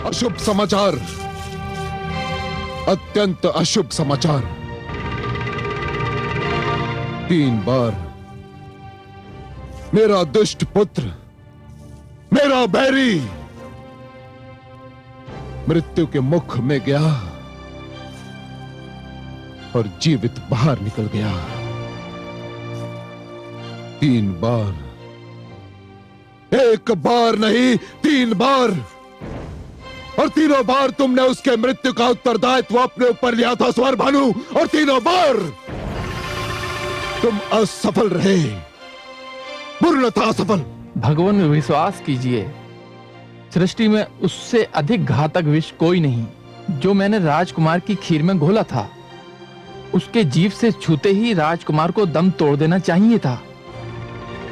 अशुभ समाचार, अत्यंत अशुभ समाचार। 3 बार मेरा दुष्ट पुत्र, मेरा बैरी मृत्यु के मुख में गया और जीवित बाहर निकल गया। 3 बार, एक बार नहीं 3 बार, और तीनों बार तुमने उसके मृत्यु का उत्तरदायित्व अपने ऊपर लिया था स्वर भानु, और तीनों बार तुम असफल रहे, पूर्णतः असफल। भगवान में विश्वास कीजिए, सृष्टि में उससे अधिक घातक विष कोई नहीं। जो मैंने राजकुमार की खीर में घोला था, उसके जीभ से छूते ही राजकुमार को दम तोड़ देना चाहिए था।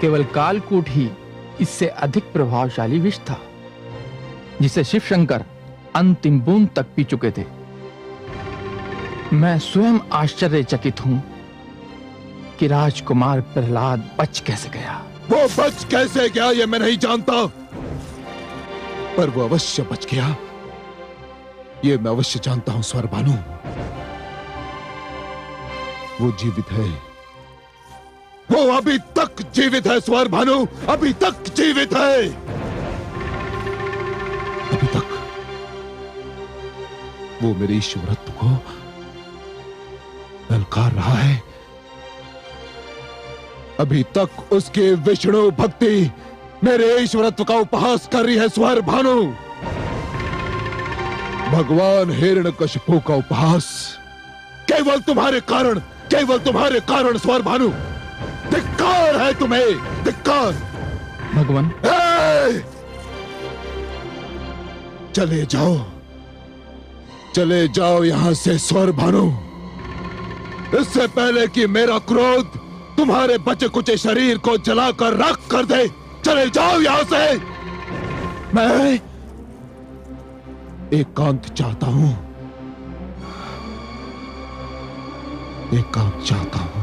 केवल कालकूट ही इससे अधिक प्रभावशाली विष था, जिसे शिव शंकर अंतिम बूंद तक पी चुके थे। मैं स्वयं आश्चर्यचकित हूं कि राजकुमार प्रहलाद बच कैसे गया। वो बच कैसे गया ये मैं नहीं जानता, पर वो अवश्य बच गया, ये मैं अवश्य जानता हूं स्वर भानु। वो जीवित है, वो अभी तक जीवित है स्वर भानु, अभी तक जीवित है, अभी तक। वो मेरे ईश्वरत्व को ललकार रहा है, अभी तक उसकी विष्णु भक्ति मेरे ईश्वरत्व का उपहास कर रही है स्वर भानु। भगवान हिरण्यकशिपु का उपहास केवल तुम्हारे कारण, केवल तुम्हारे कारण स्वर भानु। धिक्कार है तुम्हें, धिक्कार। भगवान, चले जाओ, चले जाओ यहां से स्वर भानु, इससे पहले कि मेरा क्रोध तुम्हारे बचे कुचे शरीर को जलाकर राख कर दे। चले जाओ यहां से। मैं एकांत चाहता हूं, एकांत चाहता हूं।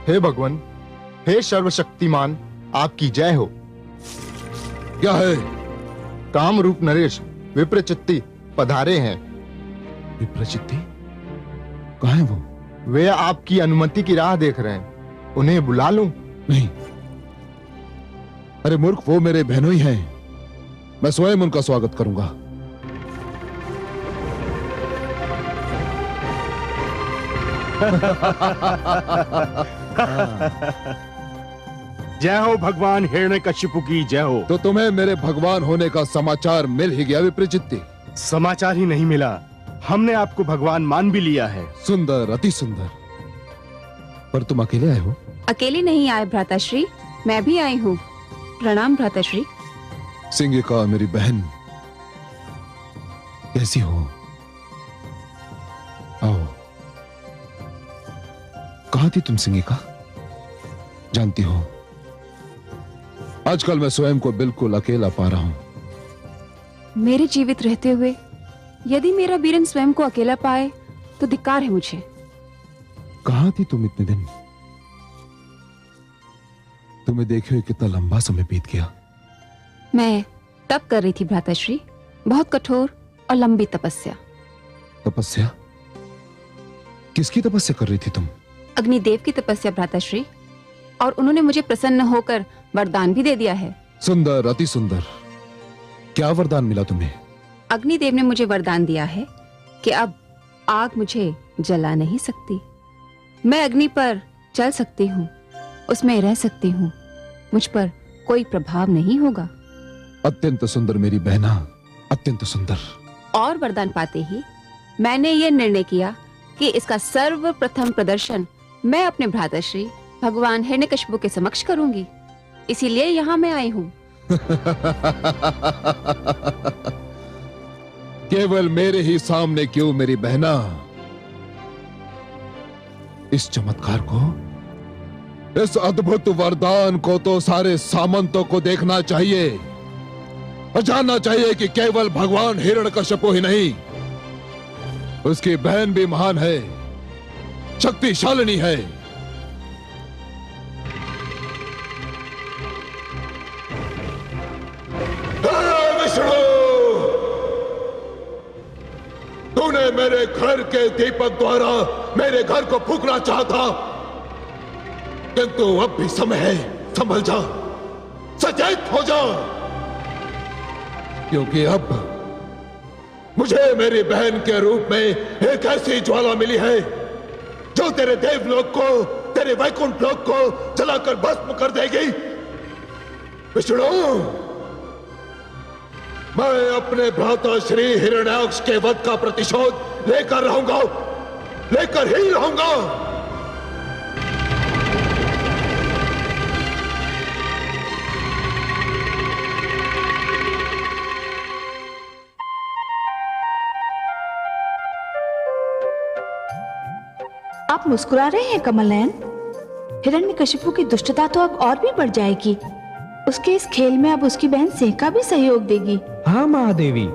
हे भगवान, हे सर्वशक्तिमान, आपकी जय हो। क्या है? कामरूप नरेश विप्रचित्ती पधारे हैं। विप्रचित्ती? कहाँ है वो? वे आपकी अनुमति की राह देख रहे हैं, उन्हें बुला लूं? नहीं, अरे मूर्ख, वो मेरे बहनों ही हैं, मैं स्वयं उनका स्वागत करूंगा। जय हो भगवान हिरण्यकशिपु की जय हो। तो तुम्हें मेरे भगवान होने का समाचार मिल ही गया विप्रचित्ती? समाचार ही नहीं मिला, हमने आपको भगवान मान भी लिया है। सुंदर, अति सुंदर। पर तुम अकेले आए हो? अकेले नहीं आए भ्राताश्री, मैं भी आई हूँ। प्रणाम भ्राताश्री। सिंगिका मेरी बहन, कैसी हो? आओ। कहाँ थी तुम सिंगिका? जानती हो, आजकल मैं स्वयं को बिल्कुल अकेला पा रहा हूं। मेरे जीवित रहते हुए यदि मेरा वीरन स्वयं को अकेला पाए तो धिक्कार है मुझे। कहाँ थी तुम इतने दिन? तुम्हें देखे हुए कितना लंबा समय बीत गया। मैं तप कर रही थी भ्राताश्री, बहुत कठोर और लंबी तपस्या। तपस्या? किसकी तपस्या कर रही थी तुम? अग्निदेव की तपस्या भ्राताश्री, और उन्होंने मुझे प्रसन्न होकर वरदान भी दे दिया है। सुंदर, अति सुंदर। क्या वरदान मिला तुम्हें? अग्निदेव ने मुझे वरदान दिया है कि अब आग मुझे जला नहीं सकती। मैं अग्नि पर चल सकती हूँ, उसमें रह सकती हूँ, मुझ पर कोई प्रभाव नहीं होगा। अत्यंत सुंदर मेरी बहना, अत्यंत सुंदर। और वरदान पाते ही मैंने ये निर्णय किया कि इसका सर्वप्रथम प्रदर्शन मैं अपने भ्राताश्री भगवान हिरण्यकशिपु के समक्ष करूंगी, इसीलिए यहाँ मैं आई हूँ। केवल मेरे ही सामने क्यों मेरी बहना? इस चमत्कार को, इस अद्भुत वरदान को तो सारे सामंतों को देखना चाहिए और जानना चाहिए कि केवल भगवान हिरण्यकश्यप ही नहीं, उसकी बहन भी महान है, शक्तिशालिनी है। विष्णु, तूने मेरे घर के दीपक द्वारा मेरे घर को फूंकना चाहा था, किंतु अब भी समय है, संभल जा, सचेत हो जा, क्योंकि अब मुझे मेरी बहन के रूप में एक ऐसी ज्वाला मिली है जो तेरे देवलोक को, तेरे वैकुंठ लोक को जलाकर भस्म कर देगी। विष्णु, मैं अपने भ्राता श्री हिरण्याक्ष के वध का प्रतिशोध लेकर रहूंगा, लेकर ही रहूंगा। आप मुस्कुरा रहे हैं कमलनयन? हिरण्यकशिपु की दुष्टता तो अब और भी बढ़ जाएगी। उसके इस खेल में अब उसकी बहन सिंहिका भी सहयोग देगी। हाँ महादेवी,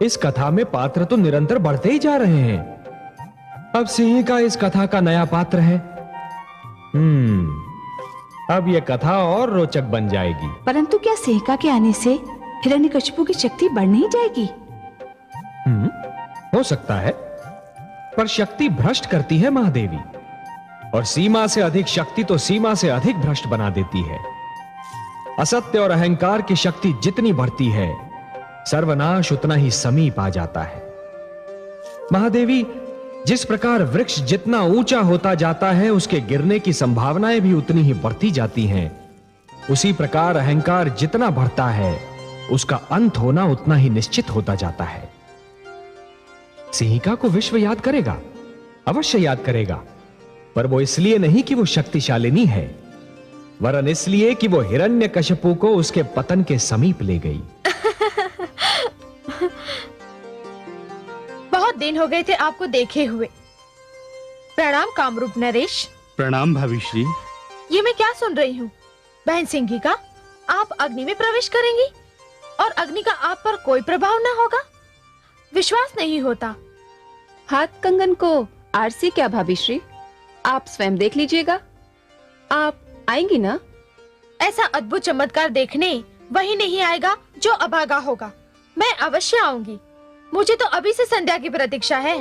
इस कथा में पात्र तो निरंतर बढ़ते ही जा रहे हैं। अब सिंहिका इस कथा का नया पात्र है। अब यह कथा और रोचक बन जाएगी। परंतु क्या सिंहिका के आने से हिरण्यकशिपु की शक्ति बढ़ नहीं जाएगी? हो सकता है, पर शक्ति भ्रष्ट करती है महादेवी, और सीमा से अधिक शक्ति तो सीमा से अधिक भ्रष्ट बना देती है। असत्य और अहंकार की शक्ति जितनी बढ़ती है, सर्वनाश उतना ही समीप आ जाता है। महादेवी, जिस प्रकार वृक्ष जितना ऊंचा होता जाता है, उसके गिरने की संभावनाएं भी उतनी ही बढ़ती जाती हैं। उसी प्रकार अहंकार जितना बढ़ता है, उसका अंत होना उतना ही निश्चित होता जाता है। सिंहिका को विश्व याद करेगा, अवश्य याद करेगा, पर वो इसलिए नहीं कि वो शक्तिशालिनी है, वरन इसलिए कि वो हिरण्यकशिपु को उसके पतन के समीप ले गई। बहुत दिन हो गए थे आपको देखे हुए। प्रणाम कामरूप नरेश। प्रणाम भाविश्री। ये मैं क्या सुन रही हूँ? बहन सिंहिका, आप अग्नि में प्रवेश करेंगी और अग्नि का आप पर कोई प्रभाव न होगा? विश्वास नहीं होता। हाथ कंगन को आरसी क्या भाभीश्री, आप स्वयं देख लीजिएगा। आप आएंगी ना? ऐसा अद्भुत चमत्कार देखने वही नहीं आएगा जो अभागा होगा। मैं अवश्य आऊंगी। मुझे तो अभी से संध्या की प्रतीक्षा है।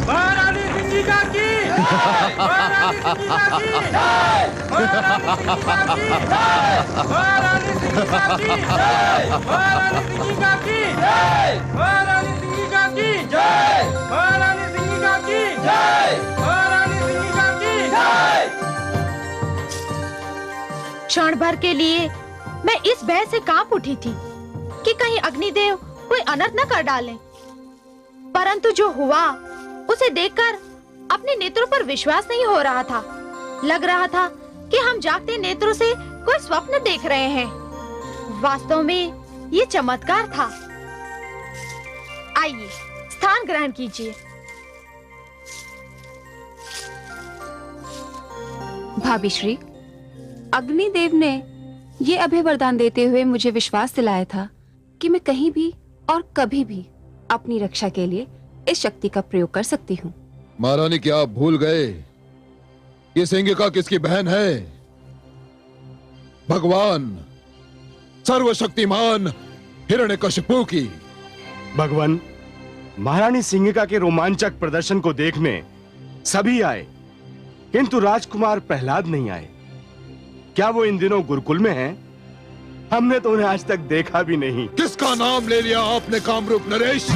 महारानी सिंगिका की महारानी सिंगिका की महारानी सिंगिका की महारानी सिंगिका की महारानी सिंगिका की महारानी सिंगिका की महारानी सिंगिका की क्षण भर के लिए मैं इस भय से कांप उठी थी कि कहीं अग्निदेव कोई अनर्थ न कर डालें। परंतु जो हुआ उसे देखकर अपने नेत्रों पर विश्वास नहीं हो रहा था। लग रहा था कि हम जागते नेत्रों से कोई स्वप्न देख रहे हैं। वास्तव में ये चमत्कार था। आइए स्थान ग्रहण कीजिए। भाभी श्री, अग्निदेव ने ये अभय वरदान देते हुए मुझे विश्वास दिलाया था कि मैं कहीं भी और कभी भी अपनी रक्षा के लिए इस शक्ति का प्रयोग कर सकती हूँ। महारानी, क्या आप भूल गए ये सिंगिका किसकी बहन है? भगवान सर्वशक्तिमान हिरण्यकशिपु की। भगवान, महारानी सिंगिका के रोमांचक प्रदर्शन को देखने सभी आए, किंतु राजकुमार प्रहलाद नहीं आए। क्या वो इन दिनों गुरुकुल में हैं? हमने तो उन्हें आज तक देखा भी नहीं। किसका नाम ले लिया आपने कामरूप नरेश?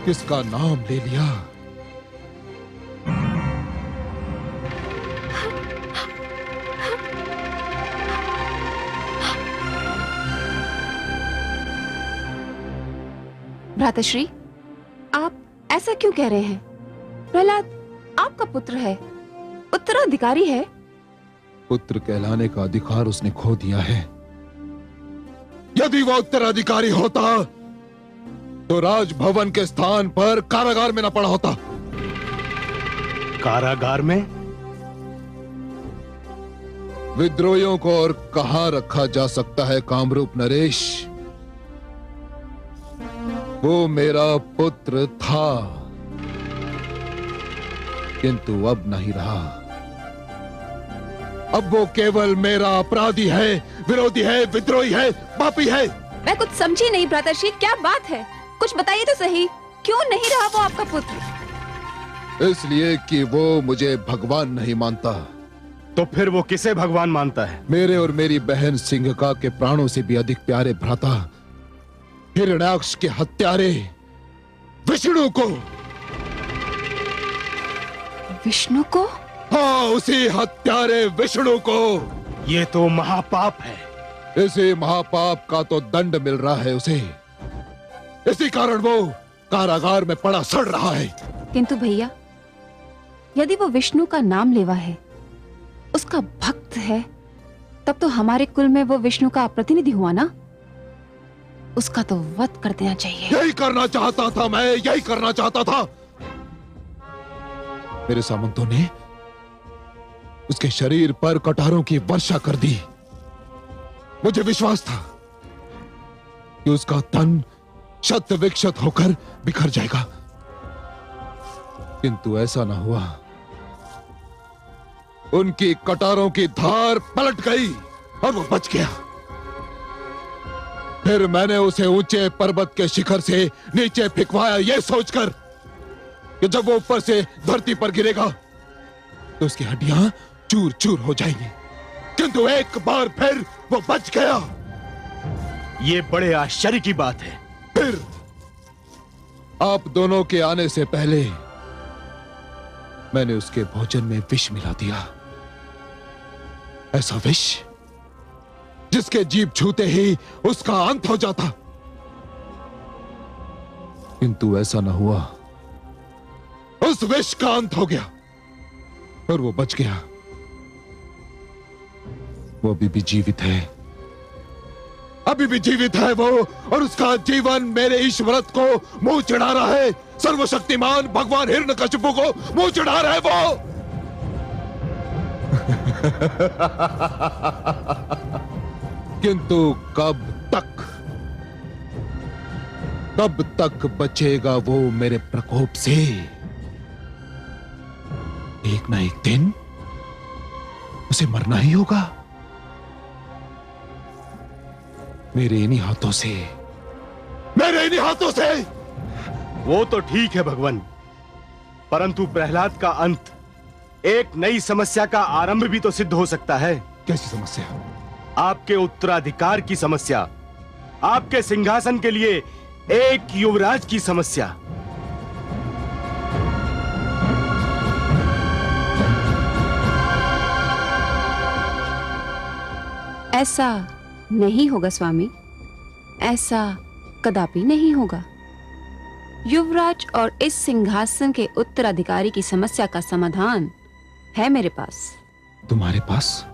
किसका नाम ले लिया? भ्राताश्री, आप ऐसा क्यों कह रहे हैं? प्रहलाद आपका पुत्र है, उत्तराधिकारी है। पुत्र कहलाने का अधिकार उसने खो दिया है। यदि वो उत्तराधिकारी होता तो राजभवन के स्थान पर कारागार में न पड़ा होता। कारागार में? विद्रोहियों को और कहां रखा जा सकता है कामरूप नरेश? वो मेरा पुत्र था, किंतु अब नहीं रहा। अब वो केवल मेरा अपराधी है, विरोधी है, विद्रोही है, पापी है। मैं कुछ समझी नहीं भ्राताश्री, क्या बात है? कुछ बताइए तो सही, क्यों नहीं रहा वो आपका पुत्र? इसलिए कि वो मुझे भगवान नहीं मानता। तो फिर वो किसे भगवान मानता है? मेरे और मेरी बहन सिंगिका के प्राणों से भी अधिक प्यारे भ्राता हिरण्याक्ष के हत्यारे विष्णु को। विष्णु को? हाँ, उसी हत्यारे विष्णु को। ये तो महापाप है। इसी महापाप का तो दंड मिल रहा है उसे। इसी कारण वो कारागार में पड़ा सड़ रहा है। किंतु भैया, यदि वो विष्णु का नाम लेवा है, उसका भक्त है, तब तो हमारे कुल में वो विष्णु का प्रतिनिधि हुआ ना। उसका तो वध कर देना चाहिए। यही करना चाहता था मैं, यही करना चाहता था। मेरे सामंतों ने उसके शरीर पर कटारों की वर्षा कर दी। मुझे विश्वास था कि उसका तन शत विक्षत होकर बिखर जाएगा, किंतु ऐसा न हुआ। उनकी कटारों की धार पलट गई और वो बच गया। फिर मैंने उसे ऊंचे पर्वत के शिखर से नीचे फेंकवाया, यह सोचकर कि जब वो ऊपर से धरती पर गिरेगा तो उसकी हड्डियां चूर चूर हो जाएंगी, किंतु एक बार फिर वो बच गया। ये बड़े आश्चर्य की बात है। फिर आप दोनों के आने से पहले मैंने उसके भोजन में विष मिला दिया। ऐसा विष जिसके जीभ छूते ही उसका अंत हो जाता, किंतु ऐसा न हुआ। उस विष का अंत हो गया और वो बच गया। वो अभी भी जीवित है, अभी भी जीवित है वो, और उसका जीवन मेरे ईश्वरत्व को मुंह चढ़ा रहा है। सर्वशक्तिमान भगवान हिरण्यकशिपु को मुंह चढ़ा रहा है वो। किंतु कब तक बचेगा वो मेरे प्रकोप से? एक ना एक दिन उसे मरना ही होगा, मेरे इन्हीं हाथों से, मेरे इन्हीं हाथों से। वो तो ठीक है भगवान, परंतु प्रहलाद का अंत एक नई समस्या का आरंभ भी तो सिद्ध हो सकता है। कैसी समस्या? आपके उत्तराधिकार की समस्या, आपके सिंहासन के लिए एक युवराज की समस्या। ऐसा नहीं होगा स्वामी, ऐसा कदापि नहीं होगा। युवराज और इस सिंहासन के उत्तराधिकारी की समस्या का समाधान है मेरे पास। तुम्हारे पास?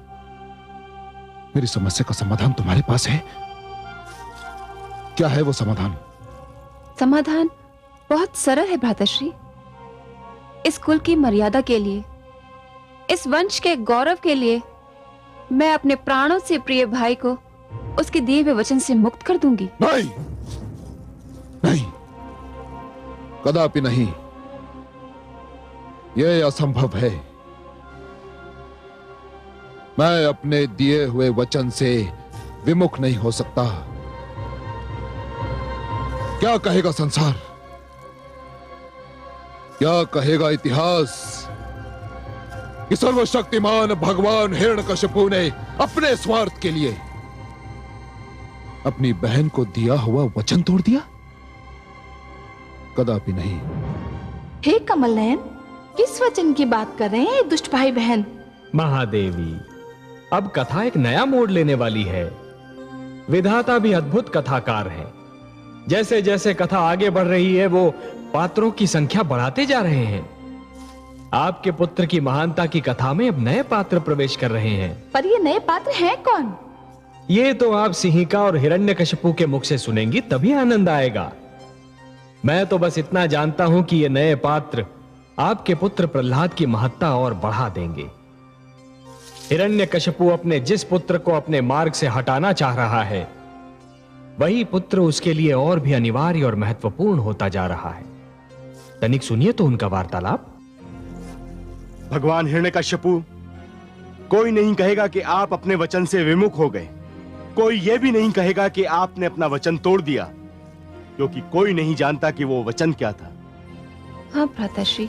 मेरी समस्या का समाधान तुम्हारे पास है? क्या है वो समाधान? समाधान बहुत सरल है भ्राताश्री। इस कुल की मर्यादा के लिए, इस वंश के गौरव के लिए मैं अपने प्राणों से प्रिय भाई को उसके दिए हुए वचन से मुक्त कर दूंगी। नहीं, नहीं, कदापि नहीं। यह असंभव है। मैं अपने दिए हुए वचन से विमुख नहीं हो सकता। क्या कहेगा संसार? क्या कहेगा इतिहास कि सर्वशक्तिमान भगवान हिरण्यकशिपु ने अपने स्वार्थ के लिए अपनी बहन को दिया हुआ वचन तोड़ दिया? कदापि नहीं। हे कमल नयन, किस वचन की बात कर रहे हैं दुष्ट भाई बहन? महादेवी, अब कथा एक नया मोड़ लेने वाली है। विधाता भी अद्भुत कथाकार हैं। जैसे जैसे कथा आगे बढ़ रही है, वो पात्रों की संख्या बढ़ाते जा रहे हैं। आपके पुत्र की महानता की कथा में अब नए पात्र प्रवेश कर रहे हैं। पर ये नए पात्र हैं कौन? ये तो आप सिंहिका और हिरण्यकशिपु के मुख से सुनेंगी, तभी आनंद आएगा। मैं तो बस इतना जानता हूं कि ये नए पात्र आपके पुत्र प्रहलाद की महत्ता और बढ़ा देंगे। हिरण्यकशिपु अपने जिस पुत्र को अपने मार्ग से हटाना चाह रहा है, वही पुत्र उसके लिए और भी अनिवार्य और महत्वपूर्ण होता जा रहा है। तनिक सुनिए तो उनका वार्तालाप। भगवान हिरण्यकशिपु, कोई नहीं कहेगा कि आप अपने वचन से विमुख हो गए। कोई यह भी नहीं कहेगा कि आपने अपना वचन तोड़ दिया, क्योंकि कोई नहीं जानता कि वो वचन क्या था। हाँ भ्राताश्री,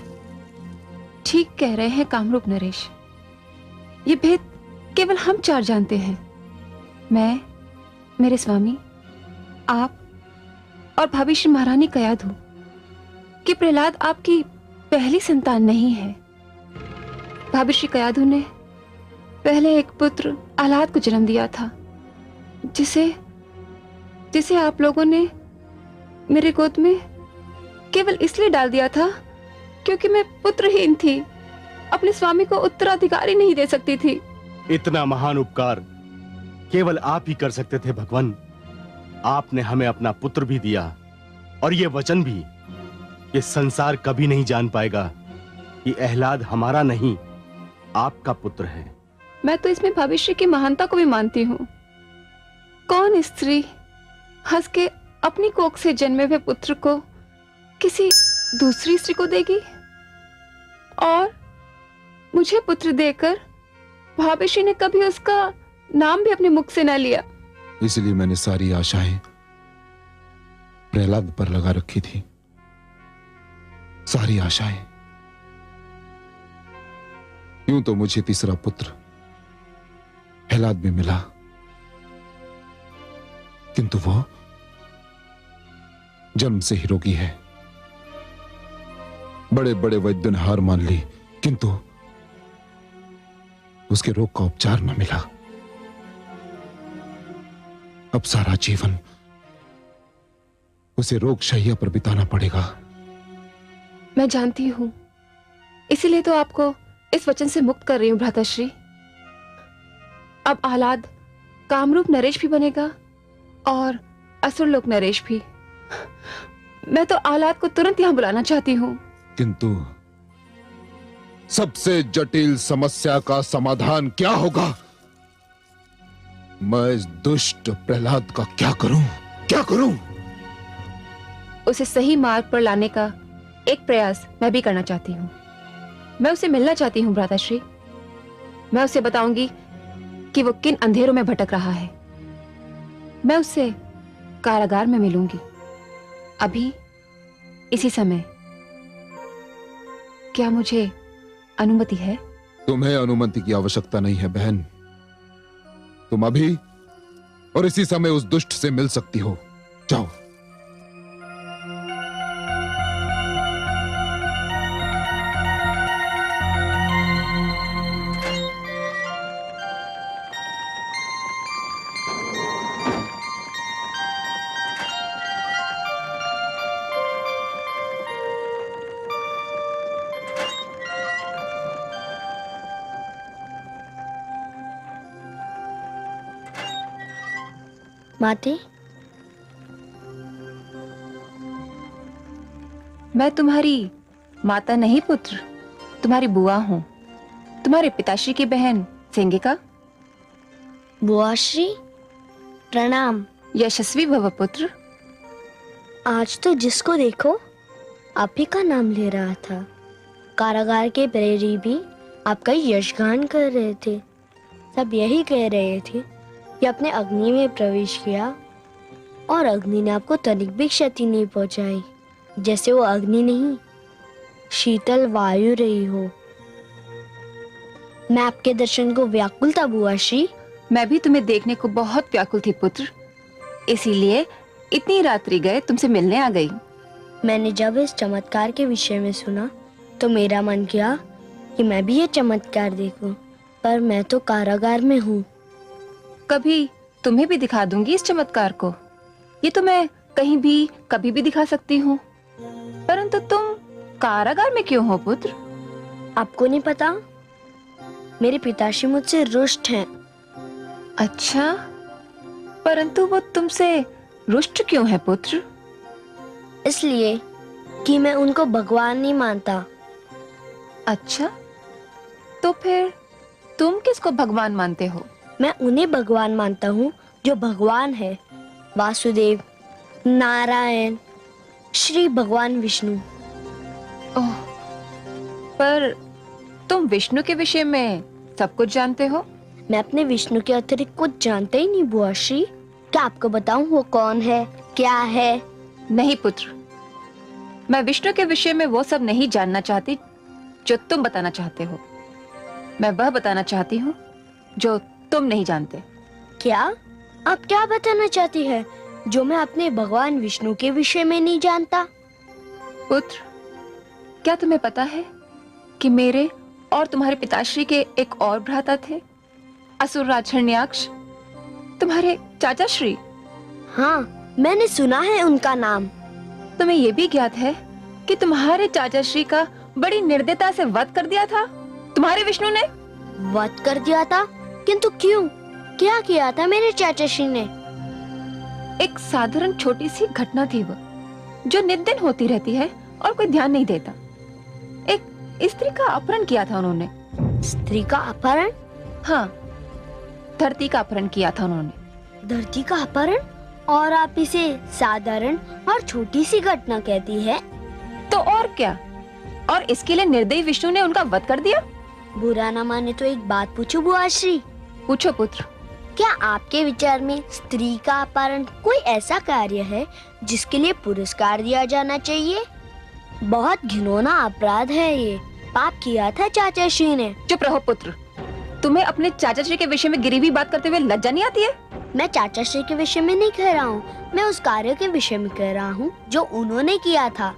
ठीक कह रहे हैं कामरूप नरेश। ये भेद केवल हम चार जानते हैं। मैं, मेरे स्वामी, आप और भाभी श्री महारानी कयाधु कि प्रहलाद आपकी पहली संतान नहीं है। भाभी श्री कयाधु ने पहले एक पुत्र आह्लाद को जन्म दिया था, जिसे आप लोगों ने मेरे गोद में केवल इसलिए डाल दिया था क्योंकि मैं पुत्रहीन थी, अपने स्वामी को उत्तराधिकारी नहीं दे सकती थी। इतना महान उपकार केवल आप ही कर सकते थे भगवान। आपने हमें अपना पुत्र भी दिया, और ये वचन भी कि संसार कभी नहीं जान पाएगा कि आह्लाद हमारा नहीं, आपका पुत्र है। मैं तो इसमें भविष्य की महानता को भी मानती हूँ। कौन स्त्री हंस के अपनी कोख से जन्मे हुए पुत्र को किसी दूसरी स्त्री को देगी? और मुझे पुत्र देकर भावेशी ने कभी उसका नाम भी अपने मुख से न लिया। इसलिए मैंने सारी आशाएं प्रहलाद पर लगा रखी थी, सारी आशाएं। यूं तो मुझे तीसरा पुत्र प्रहलाद भी मिला, किंतु वो जन्म से ही रोगी है। बड़े बड़े वैद्यों ने हार मान ली, किंतु उसके रोग का उपचार न मिला। अब सारा जीवन उसे रोग शैया पर बिताना पड़ेगा। मैं जानती हूं, इसीलिए तो आपको इस वचन से मुक्त कर रही हूं भ्राताश्री। अब आह्लाद कामरूप नरेश भी बनेगा और असुर लोक नरेश भी। मैं तो औलाद को तुरंत यहाँ बुलाना चाहती हूँ। किंतु सबसे जटिल समस्या का समाधान क्या होगा? मैं इस दुष्ट प्रहलाद का क्या करूं? क्या करूं? उसे सही मार्ग पर लाने का एक प्रयास मैं भी करना चाहती हूँ। मैं उसे मिलना चाहती हूँ भ्राताश्री। मैं उसे बताऊंगी कि वो किन अंधेरों में भटक रहा है। मैं उससे कारागार में मिलूंगी, अभी इसी समय। क्या मुझे अनुमति है? तुम्हें अनुमति की आवश्यकता नहीं है बहन। तुम अभी और इसी समय उस दुष्ट से मिल सकती हो। जाओ। माते, मैं तुम्हारी माता नहीं पुत्र, तुम्हारी बुआ हूं। तुम्हारे पिताश्री की बहन सिंगिका। बुआश्री प्रणाम। यशस्वी भव पुत्र। आज तो जिसको देखो आप ही का नाम ले रहा था। कारागार के प्रहरी भी आपका यशगान कर रहे थे। सब यही कह रहे थे कि आपने अग्नि में प्रवेश किया और अग्नि ने आपको तनिक भी क्षति नहीं पहुंचाई, जैसे वो अग्नि नहीं शीतल वायु रही हो। मैं आपके दर्शन को व्याकुल था बुआश्री। मैं भी तुम्हें देखने को बहुत व्याकुल थी पुत्र, इसीलिए इतनी रात्रि गए तुमसे मिलने आ गई। मैंने जब इस चमत्कार के विषय में सुना तो मेरा मन किया कि मैं भी ये चमत्कार देखूं, पर मैं तो कारागार में हूँ। कभी तुम्हें भी दिखा दूंगी इस चमत्कार को। ये तो मैं कहीं भी कभी भी दिखा सकती हूँ, परंतु तुम कारागार में क्यों हो पुत्र? आपको नहीं पता, मेरे पिताश्री मुझसे रुष्ट हैं। अच्छा, परंतु वो तुमसे रुष्ट क्यों है पुत्र? इसलिए कि मैं उनको भगवान नहीं मानता। अच्छा, तो फिर तुम किसको भगवान मानते हो? मैं उन्हें भगवान मानता हूँ जो भगवान है, वासुदेव, नारायण, श्री भगवान विष्णु। ओह, पर तुम विष्णु के विषय में सब कुछ जानते हो? मैं अपने विष्णु के अतिरिक्त कुछ जानते ही नहीं बुआश्री। क्या आपको बताऊं वो कौन है, क्या है? नहीं पुत्र, मैं विष्णु के विषय में वो सब नहीं जानना चाहती जो तुम बताना चाहते हो। मैं वह बताना चाहती हूँ जो तुम नहीं जानते। क्या आप क्या बताना चाहती है जो मैं अपने भगवान विष्णु के विषय में नहीं जानता? पुत्र, क्या तुम्हें पता है कि मेरे और तुम्हारे पिताश्री के एक और भ्राता थे, असुरराज हिरण्याक्ष, तुम्हारे चाचा श्री? हाँ, मैंने सुना है उनका नाम। तुम्हें यह भी ज्ञात है कि तुम्हारे चाचा श्री का बड़ी निर्दयता से वध कर दिया था तुम्हारे विष्णु ने? वध कर दिया था? किंतु क्यों? क्या किया था मेरे चाचा श्री ने? एक साधारण छोटी सी घटना थी वो, जो नित दिन होती रहती है और कोई ध्यान नहीं देता। एक स्त्री का अपहरण किया था उन्होंने। स्त्री का अपहरण? हाँ, धरती का अपहरण किया था उन्होंने। धरती का अपहरण? और आप इसे साधारण और छोटी सी घटना कहती है? तो और क्या, और इसके लिए निर्दयी विष्णु ने उनका वध कर दिया। बुरा ना माने तो एक बात पूछूं बुआश्री? पूछो पुत्र। क्या आपके विचार में स्त्री का अपहरण कोई ऐसा कार्य है जिसके लिए पुरस्कार दिया जाना चाहिए? बहुत घिनौना अपराध है ये। पाप किया था चाचा श्री ने। चुप रहो पुत्र, तुम्हें अपने चाचा श्री के विषय में गिरी हुई बात करते हुए लज्जा नहीं आती है? मैं चाचा श्री के विषय में नहीं कह रहा हूँ, मैं उस कार्य के विषय में कह रहा हूँ जो उन्होंने किया था।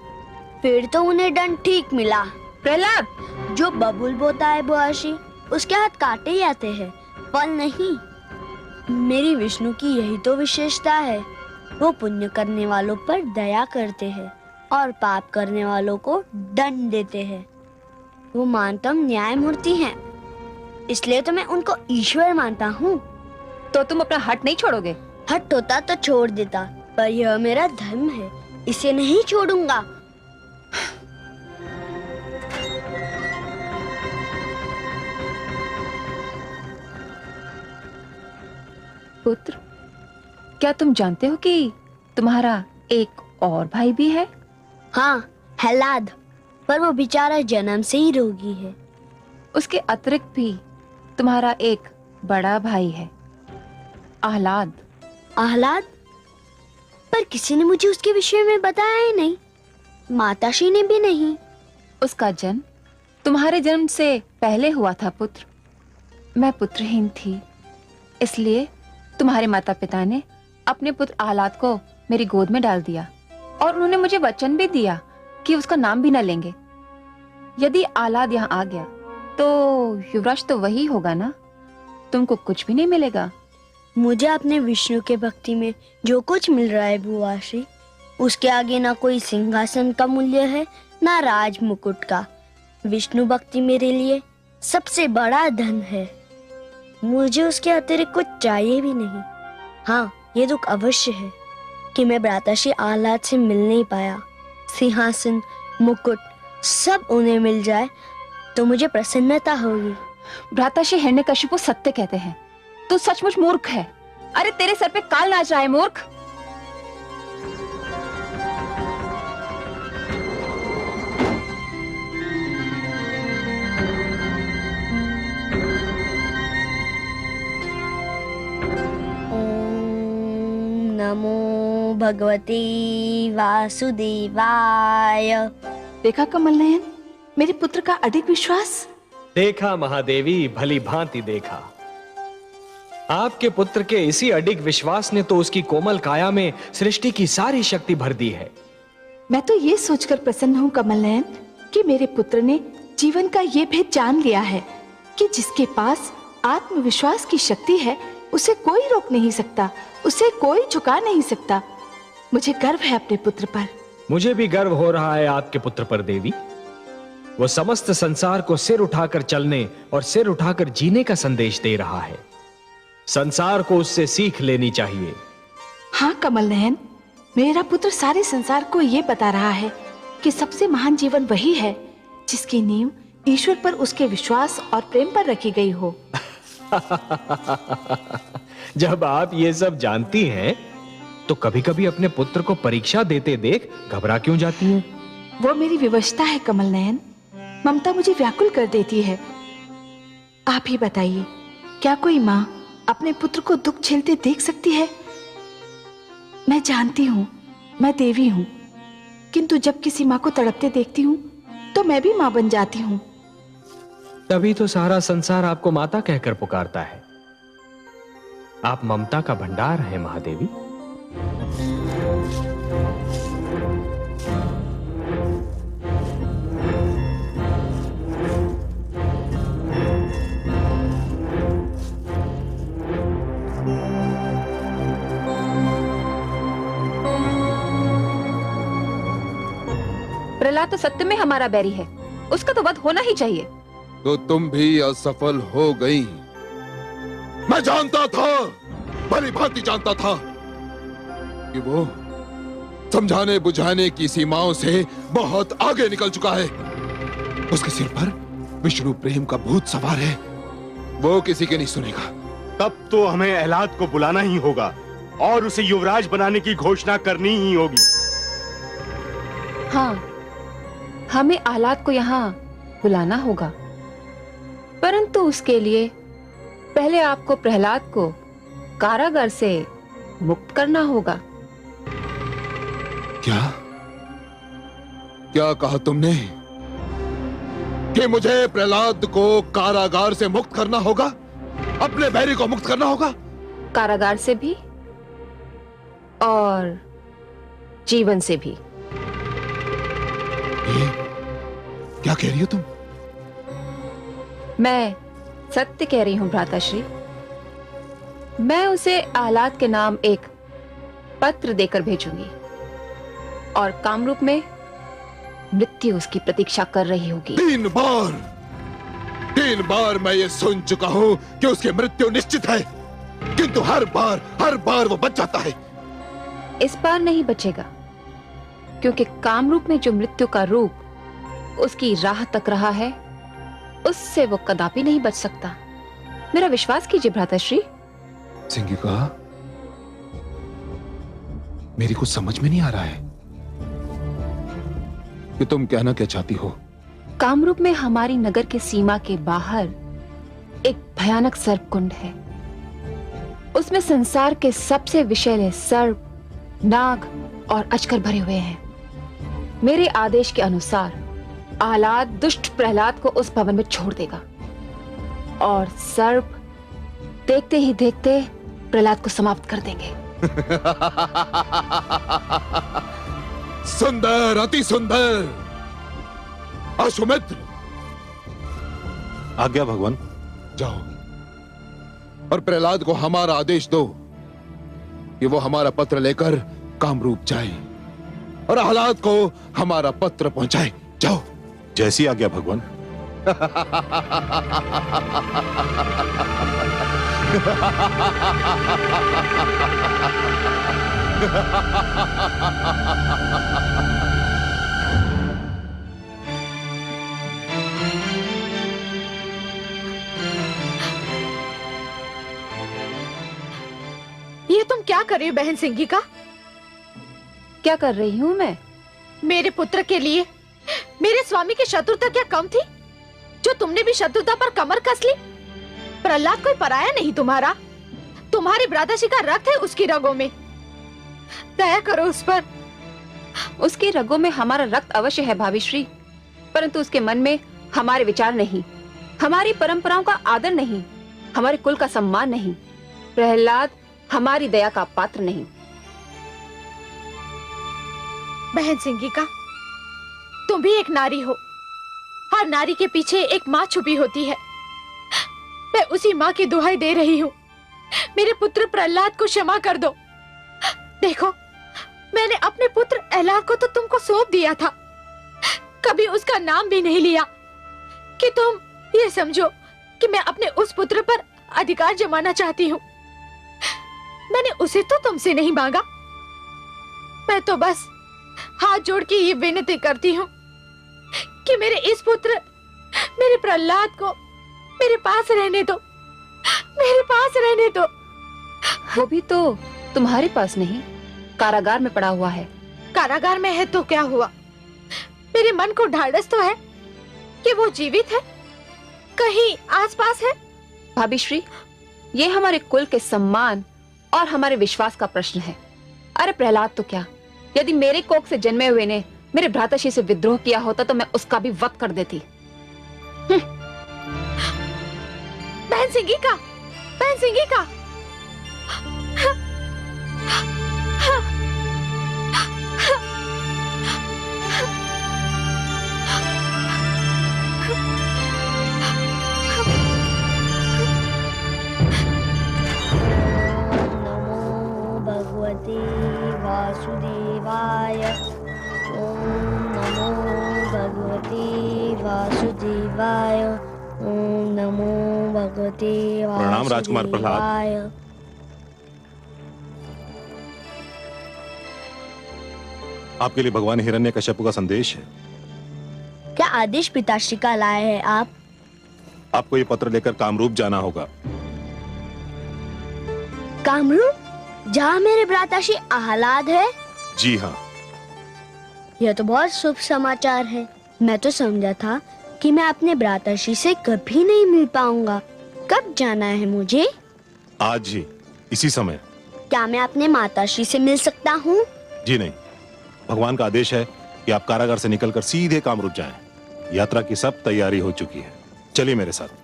फिर तो उन्हें दंड ठीक मिला। प्रहलाद, जो बबुल बोता है बुआश्री, उसके हाथ काटे ही आते हैं, फल नहीं। मेरी विष्णु की यही तो विशेषता है। वो पुण्य करने वालों पर दया करते हैं और पाप करने वालों को दंड देते हैं। वो मानतम न्यायमूर्ति हैं, इसलिए तो मैं उनको ईश्वर मानता हूँ। तो तुम अपना हट नहीं छोड़ोगे? हट होता तो छोड़ देता, पर यह मेरा धर्म है, इसे नहीं छोड़ूंगा। पुत्र, क्या तुम जानते हो कि तुम्हारा एक और भाई भी है? हाँ, हलाद, पर वो बेचारा जन्म से ही रोगी है। उसके अतिरिक्त भी तुम्हारा एक बड़ा भाई है, आहलाद। आहलाद? पर किसी ने मुझे उसके विषय में बताया ही नहीं, माताश्री ने भी नहीं। उसका जन्म तुम्हारे जन्म से पहले हुआ था पुत्र। मैं पुत्रहीन थी, इसलिए तुम्हारे माता पिता ने अपने पुत्र आहलाद को मेरी गोद में डाल दिया और उन्होंने मुझे वचन भी दिया कि उसका नाम भी न लेंगे। यदि आहलाद यहाँ आ गया तो युवराज तो वही होगा ना, तुमको कुछ भी नहीं मिलेगा। मुझे अपने विष्णु के भक्ति में जो कुछ मिल रहा है बुआश्री, उसके आगे ना कोई सिंहासन का मूल्य है, ना राज मुकुट का। विष्णु भक्ति मेरे लिए सबसे बड़ा धन है। मुझे उसके अतिरिक्त कुछ चाहिए भी नहीं। हाँ, ये दुख अवश्य है कि मैं भ्राताश्री आहलाद से मिल नहीं पाया। सिंहासन, मुकुट सब उन्हें मिल जाए तो मुझे प्रसन्नता होगी। भ्राताश्री हिरण्यकशिपु सत्य कहते हैं, तू सचमुच मूर्ख है। अरे तेरे सर पे काल नाच रहा है मूर्ख। नमो भगवती वासुदेवाय। देखा कमल नयन, मेरे पुत्र का अडिग विश्वास। देखा महादेवी, भली भांति देखा। आपके पुत्र के इसी अडिग विश्वास ने तो उसकी कोमल काया में सृष्टि की सारी शक्ति भर दी है। मैं तो ये सोचकर प्रसन्न हूँ कमल नयन कि मेरे पुत्र ने जीवन का ये भेद जान लिया है कि जिसके पास आत्मविश्वास की शक्ति है उसे कोई रोक नहीं सकता, उसे कोई झुका नहीं सकता। मुझे गर्व है अपने पुत्र पर। मुझे भी गर्व हो रहा है आपके पुत्र पर देवी। वो समस्त संसार को सिर उठाकर चलने और सिर उठाकर जीने का संदेश दे रहा है। संसार को उससे सीख लेनी चाहिए। हाँ कमल नयन, मेरा पुत्र सारे संसार को ये बता रहा है कि सबसे महान जीवन वही है जिसकी नींव ईश्वर पर उसके विश्वास और प्रेम पर रखी गई हो। जब आप ये सब जानती हैं, तो कभी-कभी अपने पुत्र को परीक्षा देते देख घबरा क्यों जाती हैं? वो मेरी विवशता है कमल नयन। ममता मुझे व्याकुल कर देती है। आप ही बताइए, क्या कोई माँ अपने पुत्र को दुख झेलते देख सकती है? मैं जानती हूँ, मैं देवी हूँ, किंतु जब किसी माँ को तड़पते देखती हूँ तो मैं भी माँ बन जाती हूँ। तभी तो सारा संसार आपको माता कहकर पुकारता है। आप ममता का भंडार हैं महादेवी। प्रहलाद तो सत्य में हमारा बैरी है, उसका तो वध होना ही चाहिए। तो तुम भी असफल हो गई। मैं जानता था, भली भांति जानता था कि वो समझाने बुझाने की सीमाओं से बहुत आगे निकल चुका है। उसके सिर पर विष्णु प्रेम का भूत सवार है, वो किसी के नहीं सुनेगा। तब तो हमें आहलाद को बुलाना ही होगा और उसे युवराज बनाने की घोषणा करनी ही होगी। हाँ, हमें आहलाद को यहाँ बुलाना होगा, परंतु उसके लिए पहले आपको प्रहलाद को कारागार से मुक्त करना होगा। क्या क्या कहा तुमने कि मुझे प्रहलाद को कारागार से मुक्त करना होगा? अपने बैरी को मुक्त करना होगा? कारागार से भी और जीवन से भी। ये क्या कह रही हो तुम? मैं सत्य कह रही हूं भ्राताश्री। मैं उसे आहलाद के नाम एक पत्र देकर भेजूंगी और कामरूप में मृत्यु उसकी प्रतीक्षा कर रही होगी। 3 बार मैं ये सुन चुका हूं कि उसकी मृत्यु निश्चित है। किंतु हर बार वो बच जाता है। इस बार नहीं बचेगा, क्योंकि कामरूप में जो मृत्यु का रूप उसकी राह तक रहा है, उससे वो कदापि नहीं बच सकता। मेरा विश्वास कीजिए भ्राताश्री। सिंगिका, मेरी कुछ समझ में नहीं आ रहा है कि तुम कहना क्या चाहती हो। कामरूप में हमारी नगर के सीमा के बाहर एक भयानक सर्प कुंड है। उसमें संसार के सबसे विषैले सर्प, नाग और अजगर भरे हुए हैं। मेरे आदेश के अनुसार आह्लाद दुष्ट प्रहलाद को उस भवन में छोड़ देगा और सर्प देखते ही देखते प्रहलाद को समाप्त कर देंगे। सुंदर, अति सुंदर। अश्वमित्र, आज्ञा भगवान। जाओ और प्रहलाद को हमारा आदेश दो कि वो हमारा पत्र लेकर कामरूप जाए और आह्लाद को हमारा पत्र पहुंचाए। जाओ। जैसी आज्ञा भगवान। ये तुम क्या कर रही हो बहन सिंगिका? क्या कर रही हूं मैं? मेरे पुत्र के लिए मेरे स्वामी की शत्रुता क्या कम थी, जो तुमने भी शत्रुता पर कमर कस ली? प्रहलाद कोई पराया नहीं तुम्हारा, तुम्हारी भ्राताश्री का रक्त है उसकी रगों में। दया करो उस पर। उसके रगों में हमारा रक्त अवश्य है भाभीश्री, परंतु उसके मन में हमारे विचार नहीं, हमारी परंपराओं का आदर नहीं, हमारे कुल का सम्मान नहीं। प्रहलाद हमारी दया का पात्र नहीं। बहन सिंगिका, तुम भी एक नारी हो। हर नारी के पीछे एक माँ छुपी होती है। मैं उसी माँ की दुहाई दे रही हूँ, मेरे पुत्र प्रहलाद को क्षमा कर दो। देखो, मैंने अपने पुत्र अहलाद को तो तुमको सौंप दिया था, कभी उसका नाम भी नहीं लिया कि तुम ये समझो कि मैं अपने उस पुत्र पर अधिकार जमाना चाहती हूँ। मैंने उसे तो तुमसे नहीं मांगा, मैं तो बस हाथ जोड़ के ये विनती करती हूँ कि मेरे इस पुत्र, मेरे प्रहलाद को मेरे पास रहने दो, मेरे पास रहने दो। वो भी तो तुम्हारे पास नहीं, कारागार में पड़ा हुआ है। कारागार में है तो क्या हुआ? मेरे मन को ढाढ़स तो है कि वो जीवित है, कहीं आसपास है। भाभीश्री, ये हमारे कुल के सम्मान और हमारे विश्वास का प्रश्न है। अरे प्रहलाद तो क्या, यदि मेरे कोख से जन्मे हुए ने मेरे भ्राताश्री से विद्रोह किया होता तो मैं उसका भी वध कर देती। बहन सिंगिका, बहन सिंगिका। नमो भगवते वासुदेवाय। ओम नमो भगवते वासुदेवाय। ओम नमो भगवते प्रणाम राजकुमार प्रहलाद। वासुदेवाय। आपके लिए भगवान हिरण्यकश्यप का संदेश है। क्या आदेश पिताश्री का लाए हैं आप? आपको ये पत्र लेकर कामरूप जाना होगा। कामरूप, जहाँ मेरे भ्राताश्री आह्लाद है? जी हाँ। यह तो बहुत शुभ समाचार है। मैं तो समझा था कि मैं अपने भ्राताश्री से कभी नहीं मिल पाऊंगा। कब जाना है मुझे? आज ही, इसी समय। क्या मैं अपने माताश्री से मिल सकता हूँ? जी नहीं, भगवान का आदेश है कि आप कारागार से निकलकर सीधे कामरूप जाएं। यात्रा की सब तैयारी हो चुकी है, चलिए मेरे साथ।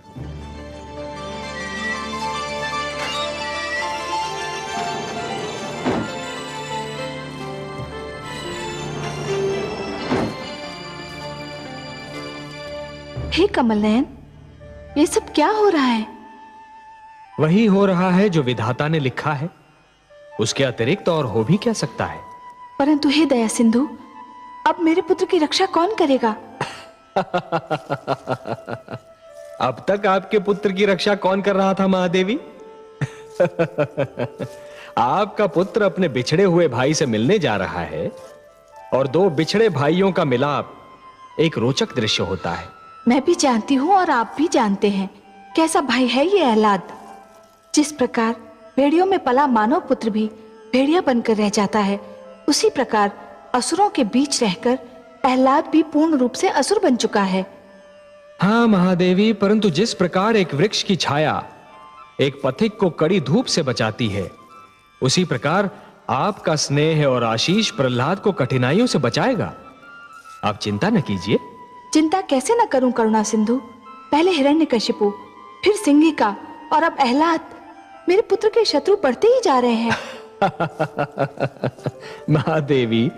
हे कमल नयन, ये सब क्या हो रहा है? वही हो रहा है जो विधाता ने लिखा है, उसके अतिरिक्त और हो भी क्या सकता है। परंतु हे दया सिंधु, अब मेरे पुत्र की रक्षा कौन करेगा? अब तक आपके पुत्र की रक्षा कौन कर रहा था महादेवी? आपका पुत्र अपने बिछड़े हुए भाई से मिलने जा रहा है और दो बिछड़े भाइयों का मिलाप एक रोचक दृश्य होता है। मैं भी जानती हूँ और आप भी जानते हैं कैसा भाई है ये अहलाद। जिस प्रकार भेड़ियों में पला मानव पुत्र भी भेड़िया बनकर रह जाता है, उसी प्रकार असुरों के बीच रहकर अहलाद भी पूर्ण रूप से असुर बन चुका है। हाँ महादेवी, परंतु जिस प्रकार एक वृक्ष की छाया एक पथिक को कड़ी धूप से बचाती है, उसी प्रकार आपका स्नेह और आशीष प्रहलाद को कठिनाइयों से बचाएगा। आप चिंता न कीजिए। चिंता कैसे न करूं करुणा सिंधु। पहले हिरण्यकशिपु, फिर सिंहिका और अब अहलाद। मेरे पुत्र के शत्रु बढ़ते ही जा रहे हैं। महादेवी,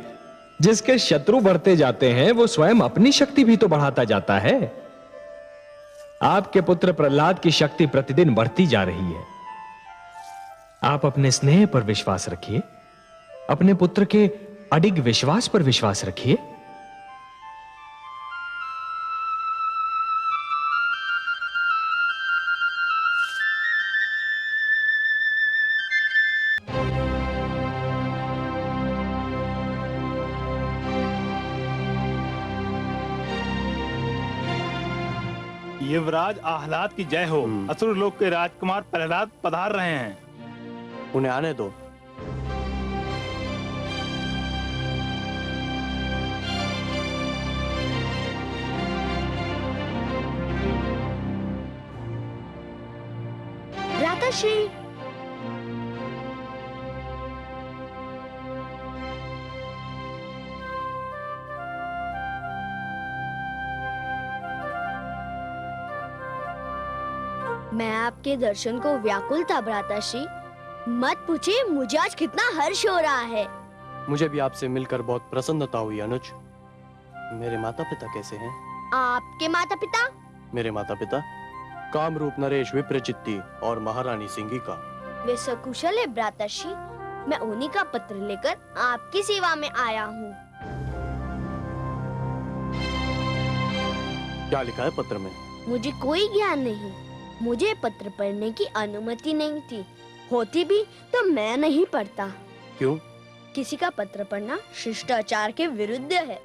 जिसके शत्रु बढ़ते जाते हैं वो स्वयं अपनी शक्ति भी तो बढ़ाता जाता है। आपके पुत्र प्रहलाद की शक्ति प्रतिदिन बढ़ती जा रही है। आप अपने स्नेह पर विश्वास रखिए, अपने पुत्र के अडिग विश्वास पर विश्वास रखिए। युवराज आह्लाद की जय हो। असुर लोक के राजकुमार प्रहलाद पधार रहे हैं। उन्हें आने दो। भ्राताश्री, मैं आपके दर्शन को व्याकुल था भ्राताश्री। मत पूछिए मुझे आज कितना हर्ष हो रहा है। मुझे भी आपसे मिलकर बहुत प्रसन्नता हुई अनुज। मेरे माता पिता कैसे हैं? आपके माता पिता? मेरे माता पिता कामरूप नरेश विप्रचित्ती और महारानी सिंगिका। वे सकुशल है भ्राताश्री। मैं उन्हीं का पत्र लेकर आपकी सेवा में आया हूँ। क्या लिखा है पत्र में? मुझे कोई ज्ञान नहीं। मुझे पत्र पढ़ने की अनुमति नहीं थी। होती भी तो मैं नहीं पढ़ता। क्यों? किसी का पत्र पढ़ना शिष्टाचार के विरुद्ध है।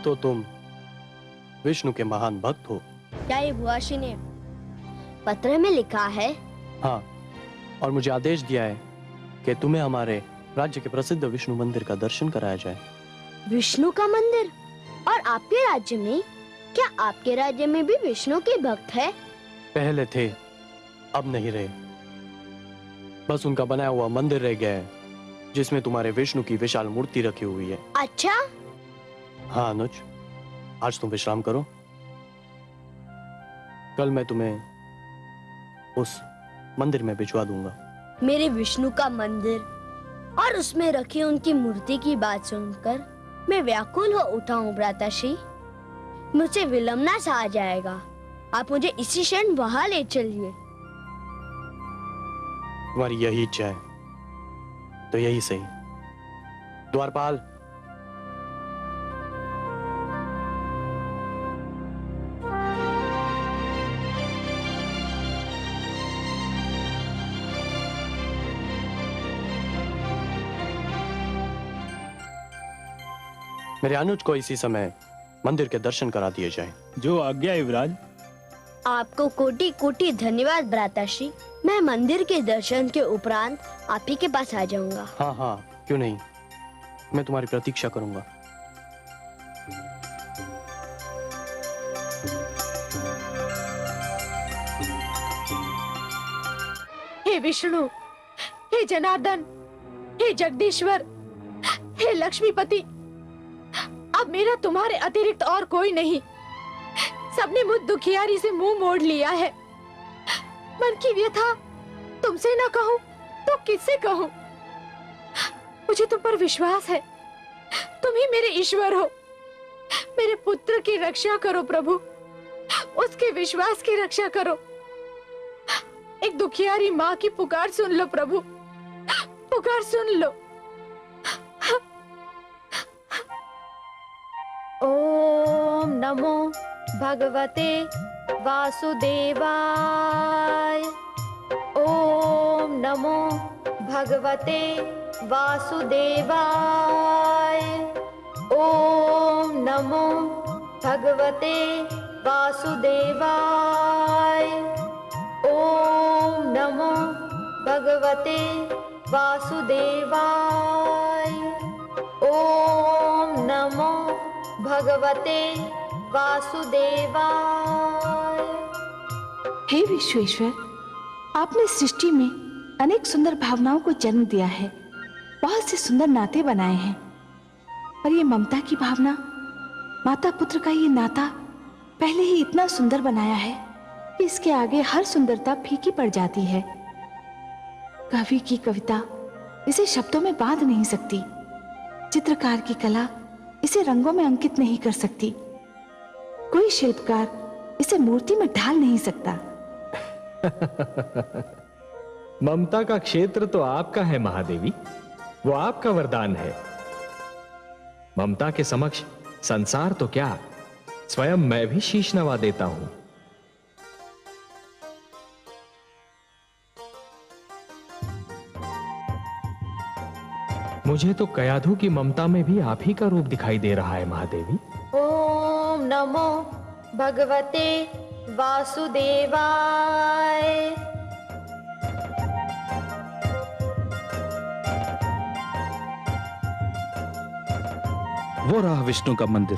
तो तुम विष्णु के महान भक्त हो? क्या ये भुआशी ने पत्र में लिखा है? हाँ, और मुझे आदेश दिया है कि तुम्हें हमारे राज्य के प्रसिद्ध विष्णु मंदिर का दर्शन कराया जाए। विष्णु का मंदिर? और आपके राज्य में? क्या आपके राज्य में भी विष्णु के भक्त है? पहले थे, अब नहीं रहे। बस उनका बनाया हुआ मंदिर रह गया है, जिसमें तुम्हारे विष्णु की विशाल मूर्ति रखी हुई है। अच्छा। हाँ अनुज, आज तुम विश्राम करो। कल मैं तुम्हें उस मंदिर में भिजवा दूंगा। मेरे विष्णु का मंदिर और उसमें रखी उनकी मूर्ति की बात सुनकर मैं व्याकुल हो उठा हूँ भ्राताश्री। मुझे विलंबना सा आ जाएगा। आप मुझे इसी क्षण वहां ले चलिए। तुम्हारी यही इच्छा है तो यही सही। द्वारपाल, मेरे अनुज को इसी समय मंदिर के दर्शन करा दिए जाएं। जो आज्ञा युवराज। आपको कोटि कोटि धन्यवाद भ्राताश्री। मैं मंदिर के दर्शन के उपरांत आप ही के पास आ जाऊंगा। हाँ हाँ, क्यों नहीं, मैं तुम्हारी प्रतीक्षा करूंगा। हे विष्णु, हे जनार्दन, हे जगदीश्वर, हे लक्ष्मीपति, अब मेरा तुम्हारे अतिरिक्त और कोई नहीं। सबने मुझ दुखियारी से मुंह मोड़ लिया है। मन की व्यथा तुमसे न कहूं तो किससे कहूं? मुझे तुम पर विश्वास है। तुम ही मेरे ईश्वर हो। मेरे पुत्र की रक्षा करो प्रभु, उसके विश्वास की रक्षा करो। एक दुखियारी माँ की पुकार सुन लो प्रभु, पुकार सुन लो। ओम नमो भगवते वासुदेवाय। ओम नमो भगवते वासुदेवाय। ओम नमो भगवते वासुदेवाय। ओम नमो भगवते वासुदेवाय। ओम नमो भगवते वासुदेवाय। हे विश्वेश्वर, आपने सृष्टि में अनेक सुंदर भावनाओं को जन्म दिया है, बहुत से सुंदर नाते बनाए हैं, पर ये ममता की भावना, माता पुत्र का ये नाता पहले ही इतना सुंदर बनाया है कि इसके आगे हर सुंदरता फीकी पड़ जाती है। कवि की कविता इसे शब्दों में बांध नहीं सकती, चित्रकार की कला इसे रंगों में अंकित नहीं कर सकती, कोई शिल्पकार इसे मूर्ति में ढाल नहीं सकता। ममता का क्षेत्र तो आपका है महादेवी, वो आपका वरदान है। ममता के समक्ष संसार तो क्या, स्वयं मैं भी शीश नवा देता हूं। मुझे तो कयाधु की ममता में भी आप ही का रूप दिखाई दे रहा है महादेवी। ओम नमो भगवते वासुदेवाय। वो रहा विष्णु का मंदिर।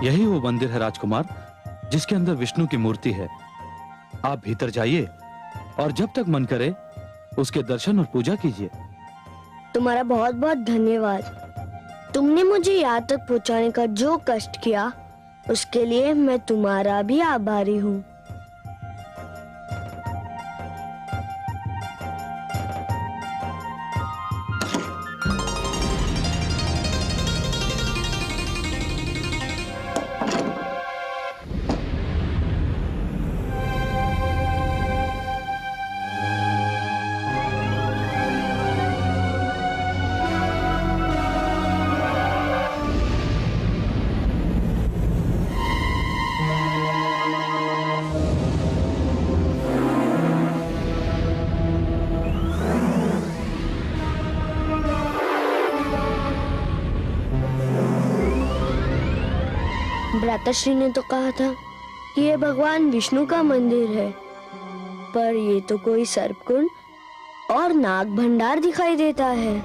यही वो मंदिर है राजकुमार, जिसके अंदर विष्णु की मूर्ति है। आप भीतर जाइए और जब तक मन करे उसके दर्शन और पूजा कीजिए। तुम्हारा बहुत बहुत धन्यवाद। तुमने मुझे यहाँ तक पहुँचाने का जो कष्ट किया, उसके लिए मैं तुम्हारा भी आभारी हूँ। भ्राताश्री ने तो कहा था कि ये भगवान विष्णु का मंदिर है, पर ये तो कोई सर्पकुंड और नाग भंडार दिखाई देता है।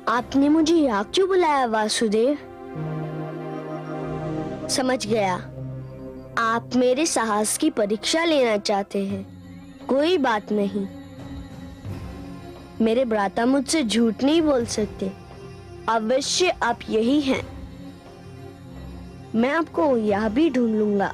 आपने मुझे यहाँ क्यों बुलाया वासुदेव? समझ गया, आप मेरे साहस की परीक्षा लेना चाहते हैं। कोई बात नहीं, मेरे भ्राता मुझसे झूठ नहीं बोल सकते। अवश्य आप यही हैं। मैं आपको यहाँ भी ढूंढ लूंगा।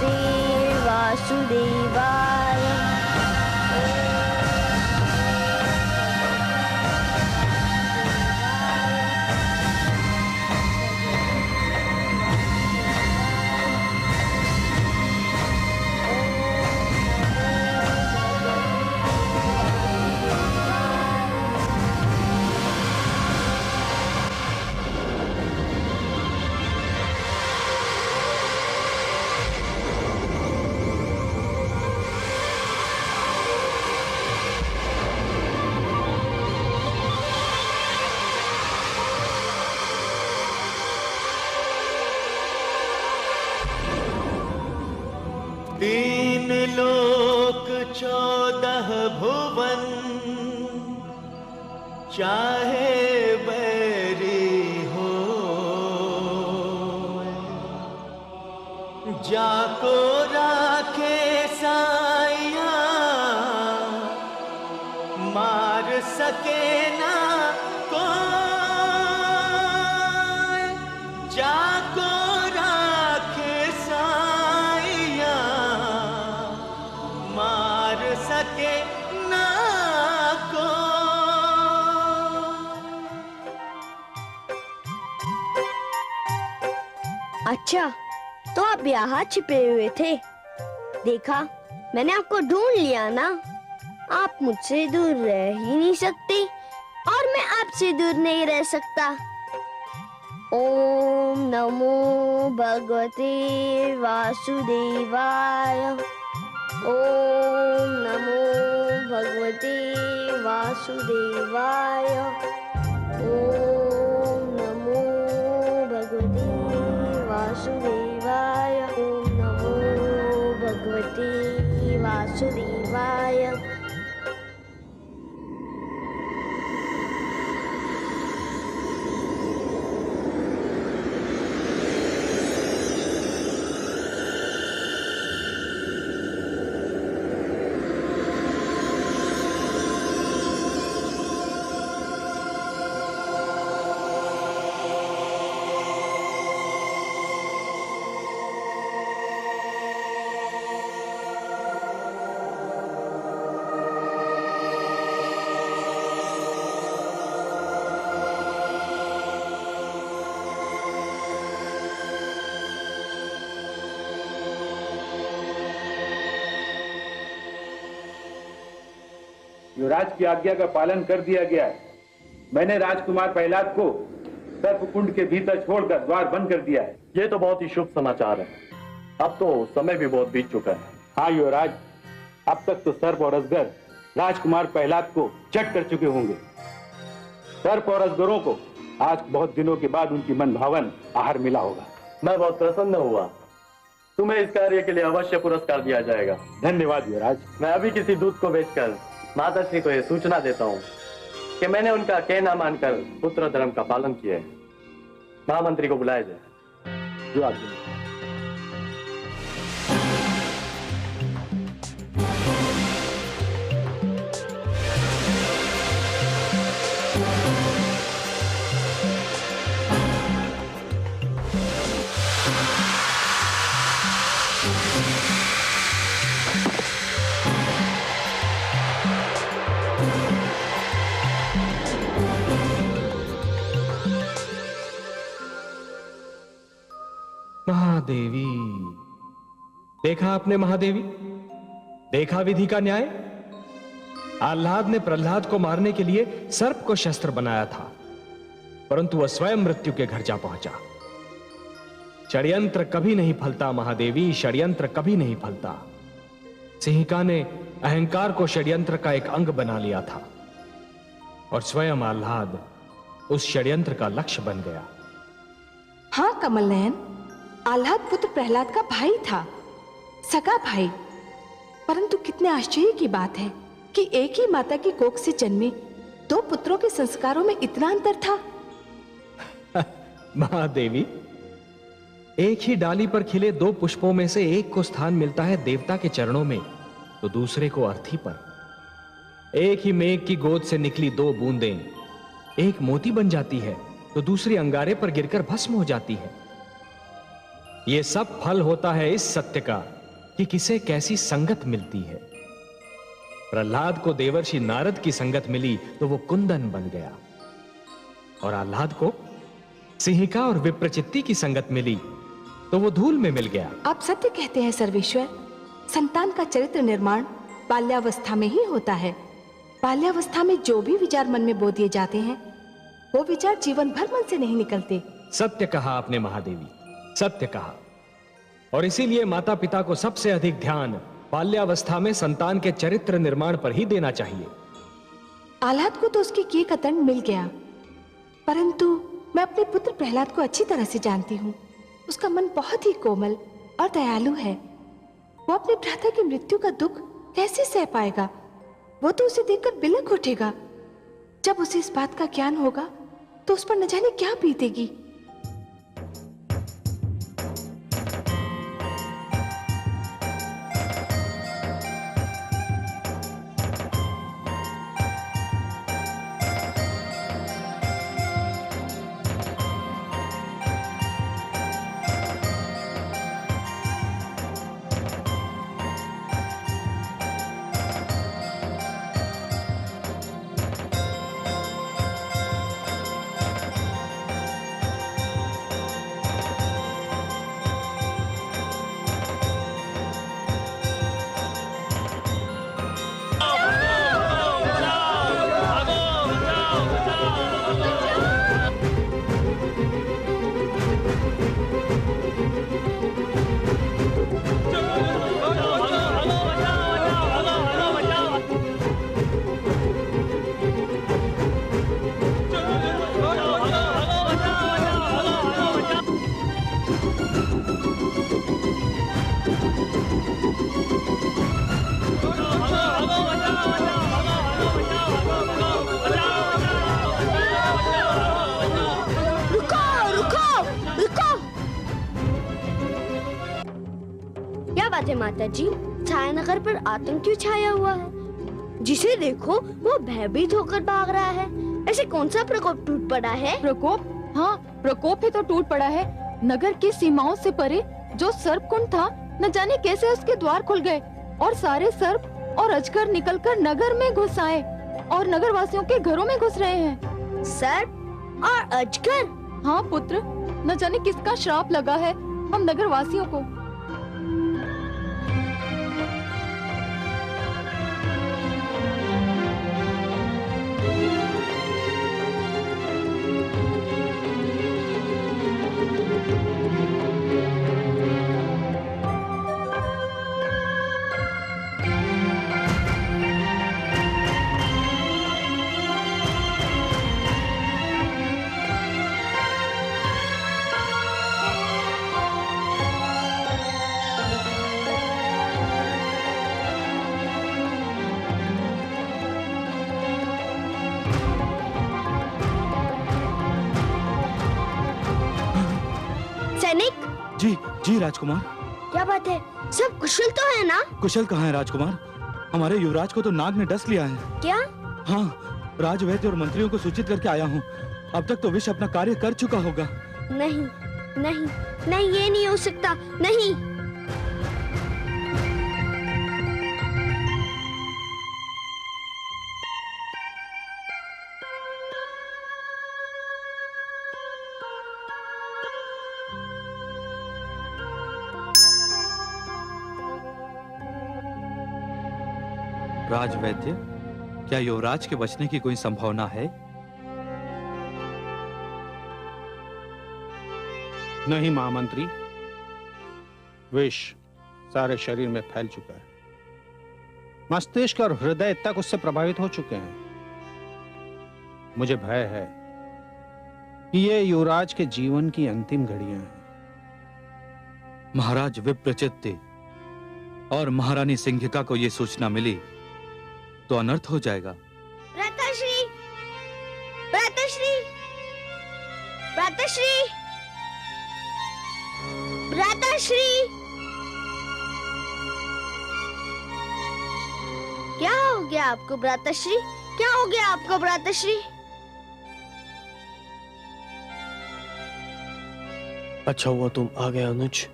भगवते वासुदेवाय। तीन लोक 14 भुवन, चाहे बैरी हो, जाको राखे साइया, मार सके ना कोई। जाको राखे साइया, मार सके ना को। अच्छा, तो आप यहाँ छिपे हुए थे। देखा, मैंने आपको ढूंढ लिया ना। आप मुझसे दूर रह ही नहीं सकते और मैं आपसे दूर नहीं रह सकता। ओम नमो भगवते वासुदेवाय। ओम नमो भगवते वासुदेवाय। ओम नमो भगवते वासुदेवाय। ओम नमो भगवते वासुदेवाय। युवराज की आज्ञा का पालन कर दिया गया है। मैंने राजकुमार प्रहलाद को सर्पकुंड के भीतर छोड़कर द्वार बंद कर दिया है। ये तो बहुत ही शुभ समाचार है। अब तो समय भी बहुत बीत चुका है। हाँ युवराज, अब तक तो सर्प और अजगर राजकुमार प्रहलाद को चट कर चुके होंगे। सर्प और अजगरों को आज बहुत दिनों के बाद उनकी मन भावन आहार मिला होगा। मैं बहुत प्रसन्न हुआ। तुम्हें इस कार्य के लिए अवश्य पुरस्कार दिया जाएगा। धन्यवाद युवराज। मैं अभी किसी दूत को भेजकर माताश्री को यह सूचना देता हूँ कि मैंने उनका कहना मानकर पुत्र धर्म का पालन किया है। महामंत्री को बुलाया जाए। जो आज्ञा। महादेवी, देखा आपने महादेवी, देखा विधि का न्याय। आह्लाद ने प्रहलाद को मारने के लिए सर्प को शस्त्र बनाया था, परंतु वह स्वयं मृत्यु के घर जा पहुंचा। षड्यंत्र कभी नहीं फलता महादेवी, षड्यंत्र कभी नहीं फलता। सिंहिका ने अहंकार को षड्यंत्र का एक अंग बना लिया था और स्वयं आह्लाद उस षड्यंत्र का लक्ष्य बन गया। हाँ कमल नयन, आह्लाद पुत्र प्रहलाद का भाई था, सगा भाई। परंतु कितने आश्चर्य की बात है कि एक ही माता की कोख से जन्मे दो पुत्रों के संस्कारों में इतना अंतर था। महादेवी, एक ही डाली पर खिले दो पुष्पों में से एक को स्थान मिलता है देवता के चरणों में, तो दूसरे को अर्थी पर। एक ही मेघ की गोद से निकली दो बूंदें, एक मोती बन जाती है तो दूसरी अंगारे पर गिरकर भस्म हो जाती है। ये सब फल होता है इस सत्य का कि किसे कैसी संगत मिलती है। प्रहलाद को देवर्षि नारद की संगत मिली तो वो कुंदन बन गया, और आह्लाद को सिंहिका और विप्रचित्ति की संगत मिली तो वो धूल में मिल गया। आप सत्य कहते हैं सर्वेश्वर। संतान का चरित्र निर्माण बाल्यावस्था में ही होता है। बाल्यावस्था में जो भी विचार मन में बो दिए जाते हैं वो विचार जीवन भर मन से नहीं निकलते। सत्य कहा आपने महादेवी, सत्य कहा। और इसीलिए माता पिता को सबसे अधिक ध्यान बाल्यावस्था में संतान के चरित्र निर्माण पर ही देना चाहिए। आह्लाद को तो उसके किए का दंड मिल गया, परंतु मैं अपने पुत्र प्रहलाद को अच्छी तरह से जानती हूँ। उसका मन बहुत ही कोमल और दयालु है। वो अपने भ्राता की मृत्यु का दुख कैसे सह पाएगा? वो तो उसे देखकर बिलख उठेगा। जब उसे इस बात का ज्ञान होगा तो उस पर न जाने क्या बीतेगी। माता जी, छायानगर पर आतंक क्यों छाया हुआ है? जिसे देखो वो भयभीत होकर भाग रहा है। ऐसे कौन सा प्रकोप टूट पड़ा है? प्रकोप? हाँ, प्रकोप ही तो टूट पड़ा है। नगर की सीमाओं से परे जो सर्पकुंड था, न जाने कैसे उसके द्वार खुल गए और सारे सर्प और अजगर निकलकर नगर में घुस आए और नगर वासियों के घरों में घुस रहे हैं। सर्प और अजगर? हाँ पुत्र, न जाने किसका श्राप लगा है हम नगर वासियों को। जी जी राजकुमार। क्या बात है? सब कुशल तो है ना? कुशल कहाँ है राजकुमार? हमारे युवराज को तो नाग ने डस लिया है। क्या? हाँ, राजवैद्य और मंत्रियों को सूचित करके आया हूँ। अब तक तो विष अपना कार्य कर चुका होगा। नहीं नहीं नहीं, ये नहीं हो सकता। नहीं। राजवैद्य, क्या युवराज के बचने की कोई संभावना है? नहीं महामंत्री, विष सारे शरीर में फैल चुका है। मस्तिष्क और हृदय तक उससे प्रभावित हो चुके हैं। मुझे भय है कि ये युवराज के जीवन की अंतिम घड़ियां हैं। महाराज विप्रचित्ति और महारानी सिंहिका को यह सूचना मिली तो अनर्थ हो जाएगा। भ्राताश्री, भ्राताश्री, भ्राताश्री, भ्राताश्री, क्या हो गया आपको भ्राताश्री? क्या हो गया आपको भ्राताश्री? अच्छा हुआ तुम आ गए अनुज।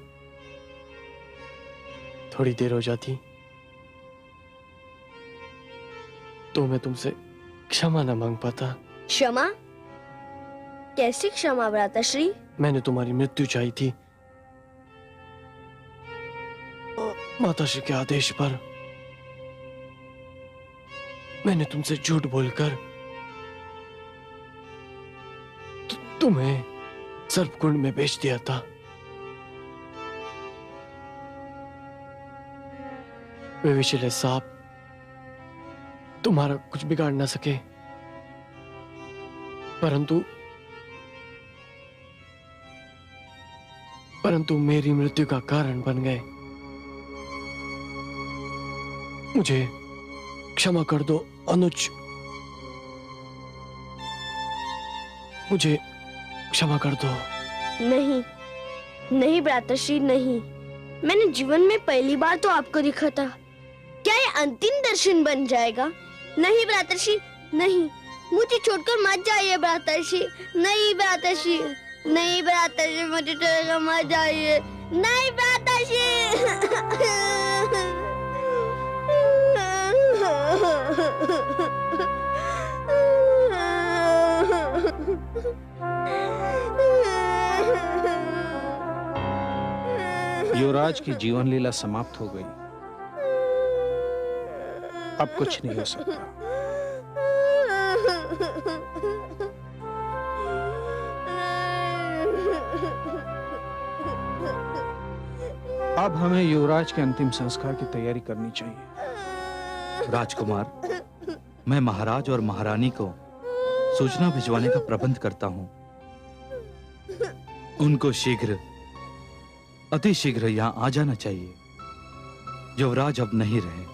थोड़ी देर हो जाती तो मैं तुमसे क्षमा न मांग पाता। क्षमा? कैसी क्षमा भ्राताश्री? मैंने तुम्हारी मृत्यु चाही थी। माताश्री के आदेश पर मैंने तुमसे झूठ बोलकर तुम्हें सर्पकुंड में बेच दिया था। वे विषैले सांप तुम्हारा कुछ बिगाड़ ना सके, परंतु मेरी मृत्यु का कारण बन गए। मुझे क्षमा कर दो अनुज, मुझे क्षमा कर दो। नहीं, नहीं भ्राताश्री नहीं। मैंने जीवन में पहली बार तो आपको देखा था। क्या ये अंतिम दर्शन बन जाएगा? नहीं भ्राताश्री नहीं, मुझे छोड़कर मत जाइए भ्राताश्री। नहीं भ्राताश्री, नहीं भ्राताश्री, मुझे छोड़कर मत जाइए। नहीं भ्राताश्री। युवराज की जीवन लीला समाप्त हो गई। अब कुछ नहीं हो सकता। अब हमें युवराज के अंतिम संस्कार की तैयारी करनी चाहिए। राजकुमार, मैं महाराज और महारानी को सूचना भिजवाने का प्रबंध करता हूं। उनको शीघ्र, अति शीघ्र यहां आ जाना चाहिए। युवराज अब नहीं रहे।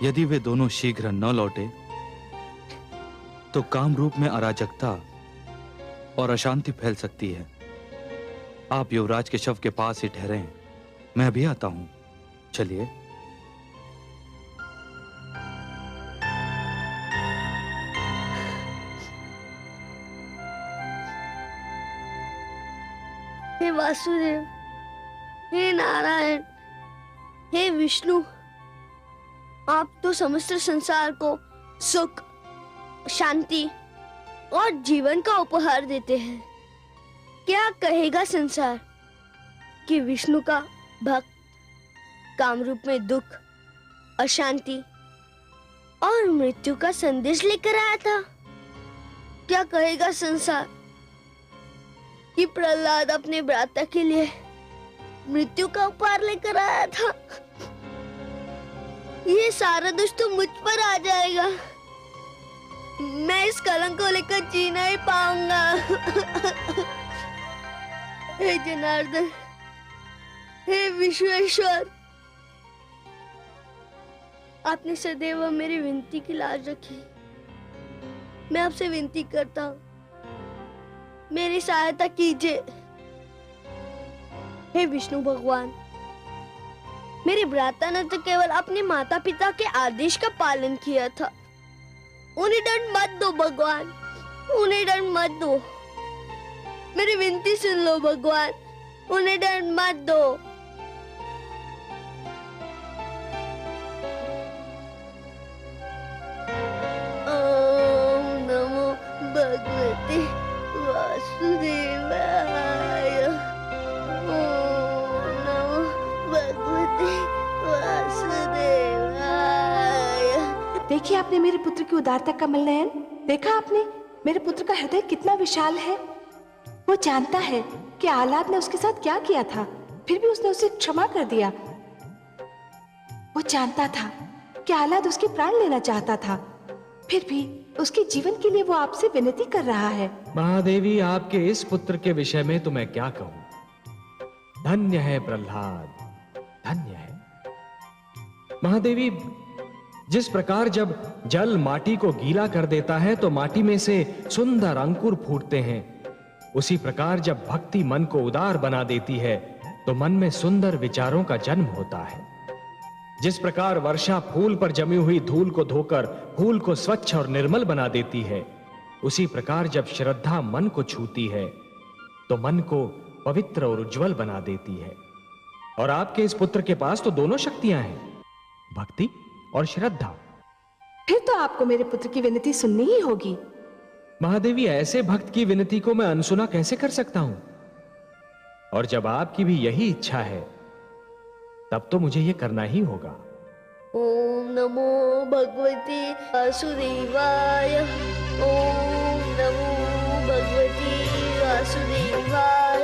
यदि वे दोनों शीघ्र न लौटे तो कामरूप में अराजकता और अशांति फैल सकती है। आप युवराज के शव के पास ही ठहरे हैं, मैं भी आता हूं। चलिए। हे वासुदेव, हे नारायण, हे विष्णु, आप तो समस्त संसार को सुख, शांति और जीवन का उपहार देते हैं। क्या कहेगा संसार कि विष्णु का भक्त कामरूप में दुख, अशांति और मृत्यु का संदेश लेकर आया था? क्या कहेगा संसार कि प्रहलाद अपने भ्राता के लिए मृत्यु का उपहार लेकर आया था? ये सारा दोष तो मुझ पर आ जाएगा। मैं इस कलंक को लेकर जी नहीं पाऊंगा। हे जनार्दन, हे विश्वेश्वर, आपने सदैव मेरी विनती की लाज रखी। मैं आपसे विनती करता हूँ, मेरी सहायता कीजिए। हे विष्णु भगवान, मेरे भ्राता ने तो केवल अपने माता पिता के आदेश का पालन किया था। उन्हें दंड मत दो भगवान, उन्हें दंड मत दो। मेरी विनती सुन लो भगवान, उन्हें दंड मत दो। ओम नमो भगवते वासुदेवाय। ओम नमो भगवते वासुदेवाय। देखिए आपने मेरे पुत्र की उदारता, कमल नयन। देखा आपने मेरे पुत्र का हृदय कितना विशाल है। वो जानता है कि आह्लाद ने उसके साथ क्या किया था, फिर भी उसने उसे क्षमा कर दिया। वो जानता था कि आह्लाद उसके प्राण लेना चाहता था, फिर भी उसके जीवन के लिए वो आपसे विनती कर रहा है। महादेवी, आपके इस पुत्र के विषय में तो मैं क्या कहूं। धन्य है प्रहलाद, धन्य है। महादेवी, जिस प्रकार जब जल माटी को गीला कर देता है तो माटी में से सुंदर अंकुर फूटते हैं, उसी प्रकार जब भक्ति मन को उदार बना देती है तो मन में सुंदर विचारों का जन्म होता है। जिस प्रकार वर्षा फूल पर जमी हुई धूल को धोकर फूल को स्वच्छ और निर्मल बना देती है, उसी प्रकार जब श्रद्धा मन को छूती है तो मन को पवित्र और उज्जवल बना देती है। और आपके इस पुत्र के पास तो दोनों शक्तियां हैं, भक्ति और श्रद्धा। फिर तो आपको मेरे पुत्र की विनती सुननी ही होगी। महादेवी, ऐसे भक्त की विनती को मैं अनसुना कैसे कर सकता हूं? और जब आपकी भी यही इच्छा है तब तो मुझे यह करना ही होगा। ओम नमो भगवते वासुदेवाय। ओम नमो भगवते वासुदेवाय।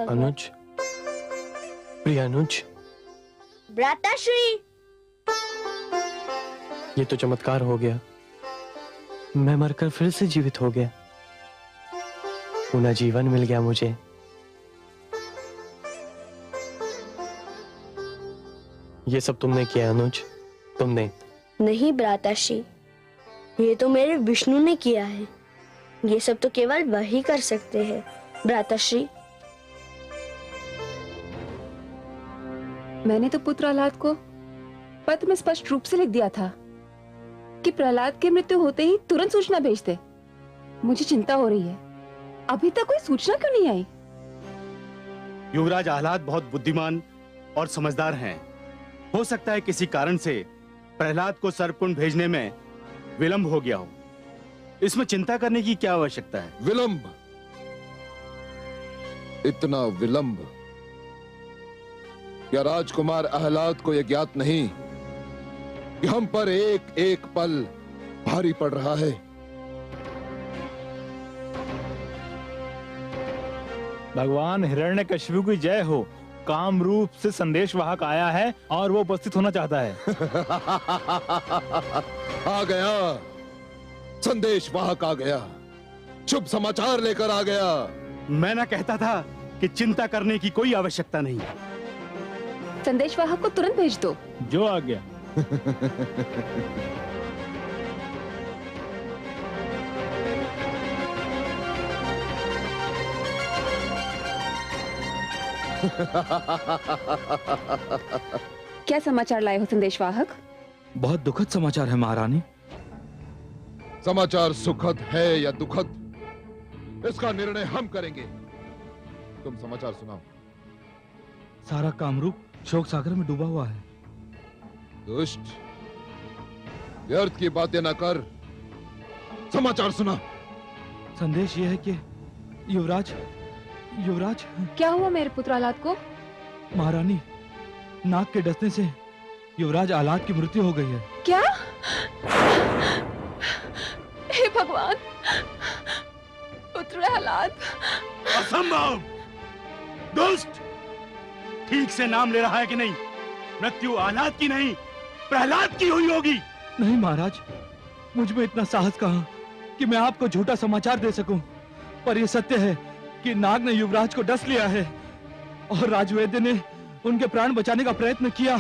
अनुज, प्रिय अनुज, भ्राताश्री, ये तो चमत्कार हो गया। मैं मरकर फिर से जीवित हो गया। पुनः जीवन मिल गया मुझे। ये सब तुमने किया अनुज, तुमने। नहीं भ्राताश्री, ये तो मेरे विष्णु ने किया है। ये सब तो केवल वही कर सकते हैं भ्राताश्री। मैंने तो पुत्र प्रहलाद को पत्र में स्पष्ट रूप से लिख दिया था कि प्रहलाद की मृत्यु होते ही तुरंत सूचना भेज दे। मुझे चिंता हो रही है, अभी तक कोई सूचना क्यों नहीं आई? युवराज आह्लाद बहुत बुद्धिमान और समझदार हैं। हो सकता है किसी कारण से प्रहलाद को सर्पकुंड भेजने में विलंब हो गया हो। इसमें चिंता करने की क्या आवश्यकता है? विलंब? इतना विलंब? क्या राजकुमार आह्लाद को यह ज्ञात नहीं कि हम पर एक एक पल भारी पड़ रहा है? भगवान हिरण्यकशिपु की जय हो। काम रूप से संदेश वाहक आया है और वो उपस्थित होना चाहता है। आ गया, संदेश वाहक आ गया, शुभ समाचार लेकर आ गया। मैं ना कहता था कि चिंता करने की कोई आवश्यकता नहीं। संदेश वाहक को तुरंत भेज दो। जो आ गया। क्या समाचार लाए हो संदेश वाहक? बहुत दुखद समाचार है महारानी। समाचार सुखद है या दुखद, इसका निर्णय हम करेंगे। तुम समाचार सुनाओ। सारा कामरूप शोक सागर में डूबा हुआ है। दुष्ट, व्यर्थ की बातें न कर, समाचार सुना। संदेश यह है कि युवराज क्या हुआ मेरे पुत्र आह्लाद को? महारानी, नाग के डसने से युवराज आह्लाद की मृत्यु हो गई है। क्या? हे भगवान, पुत्र आह्लाद। असंभव! दुष्ट, ठीक से नाम ले रहा है कि नहीं? मृत्यु आह्लाद की नहीं, प्रहलाद की हुई होगी। नहीं महाराज, मुझ में इतना साहस कहां कि मैं आपको झूठा समाचार दे सकूं। पर यह सत्य है कि नाग ने युवराज को डस लिया है और राजवैद्य ने उनके प्राण बचाने का प्रयत्न किया,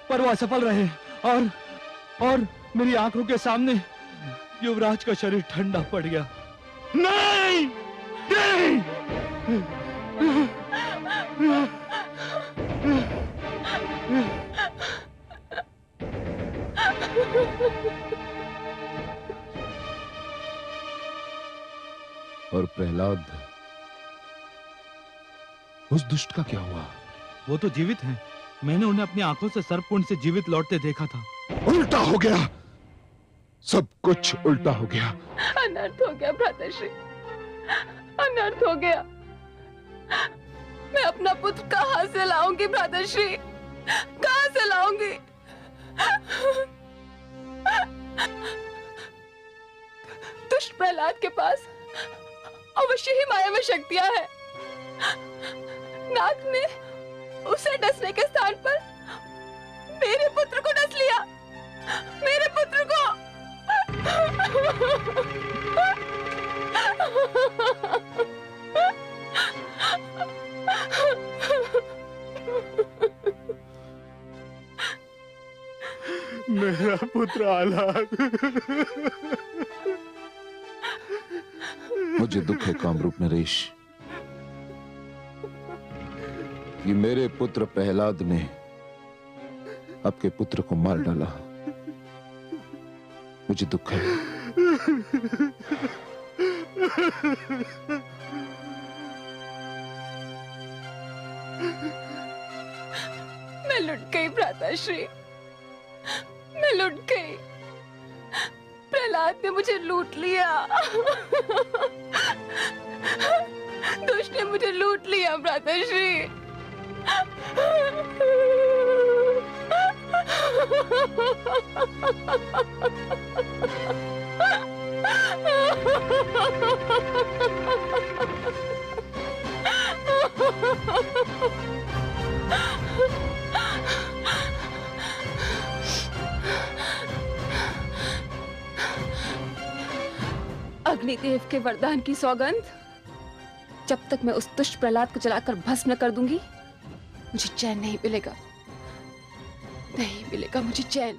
पर वो असफल रहे और मेरी आंखों के सामने युवराज का शरीर ठंडा पड़ गया। नहीं, नहीं! और प्रहलाद, उस दुष्ट का क्या हुआ? वो तो जीवित हैं। मैंने उन्हें अपनी आंखों से सर्पकुंड से जीवित लौटते देखा था। उल्टा हो गया, सब कुछ उल्टा हो गया। अनर्थ हो गया भ्राताश्री, अनर्थ हो गया। मैं अपना पुत्र कहां से लाऊंगी भ्राताश्री, कहां से लाऊंगी? दुष्ट प्रहलाद के पास अवश्य ही मायावी शक्तियां हैं। नाग ने उसे डसने के स्थान पर मेरे पुत्र को डस लिया, मेरे पुत्र को। मेरा पुत्र आह्लाद। मुझे दुख है कामरूप नरेश कि मेरे पुत्र प्रहलाद ने आपके पुत्र को मार डाला। मुझे दुख है। मैं लुट गई भ्राताश्री, मैं लुट गई। प्रहलाद ने मुझे लूट लिया। दुष्ट ने मुझे लूट लिया भ्राताश्री। अग्निदेव के वरदान की सौगंध, जब तक मैं उस दुष्ट प्रहलाद को जलाकर भस्म न कर दूंगी, मुझे चैन नहीं मिलेगा, नहीं मिलेगा मुझे चैन।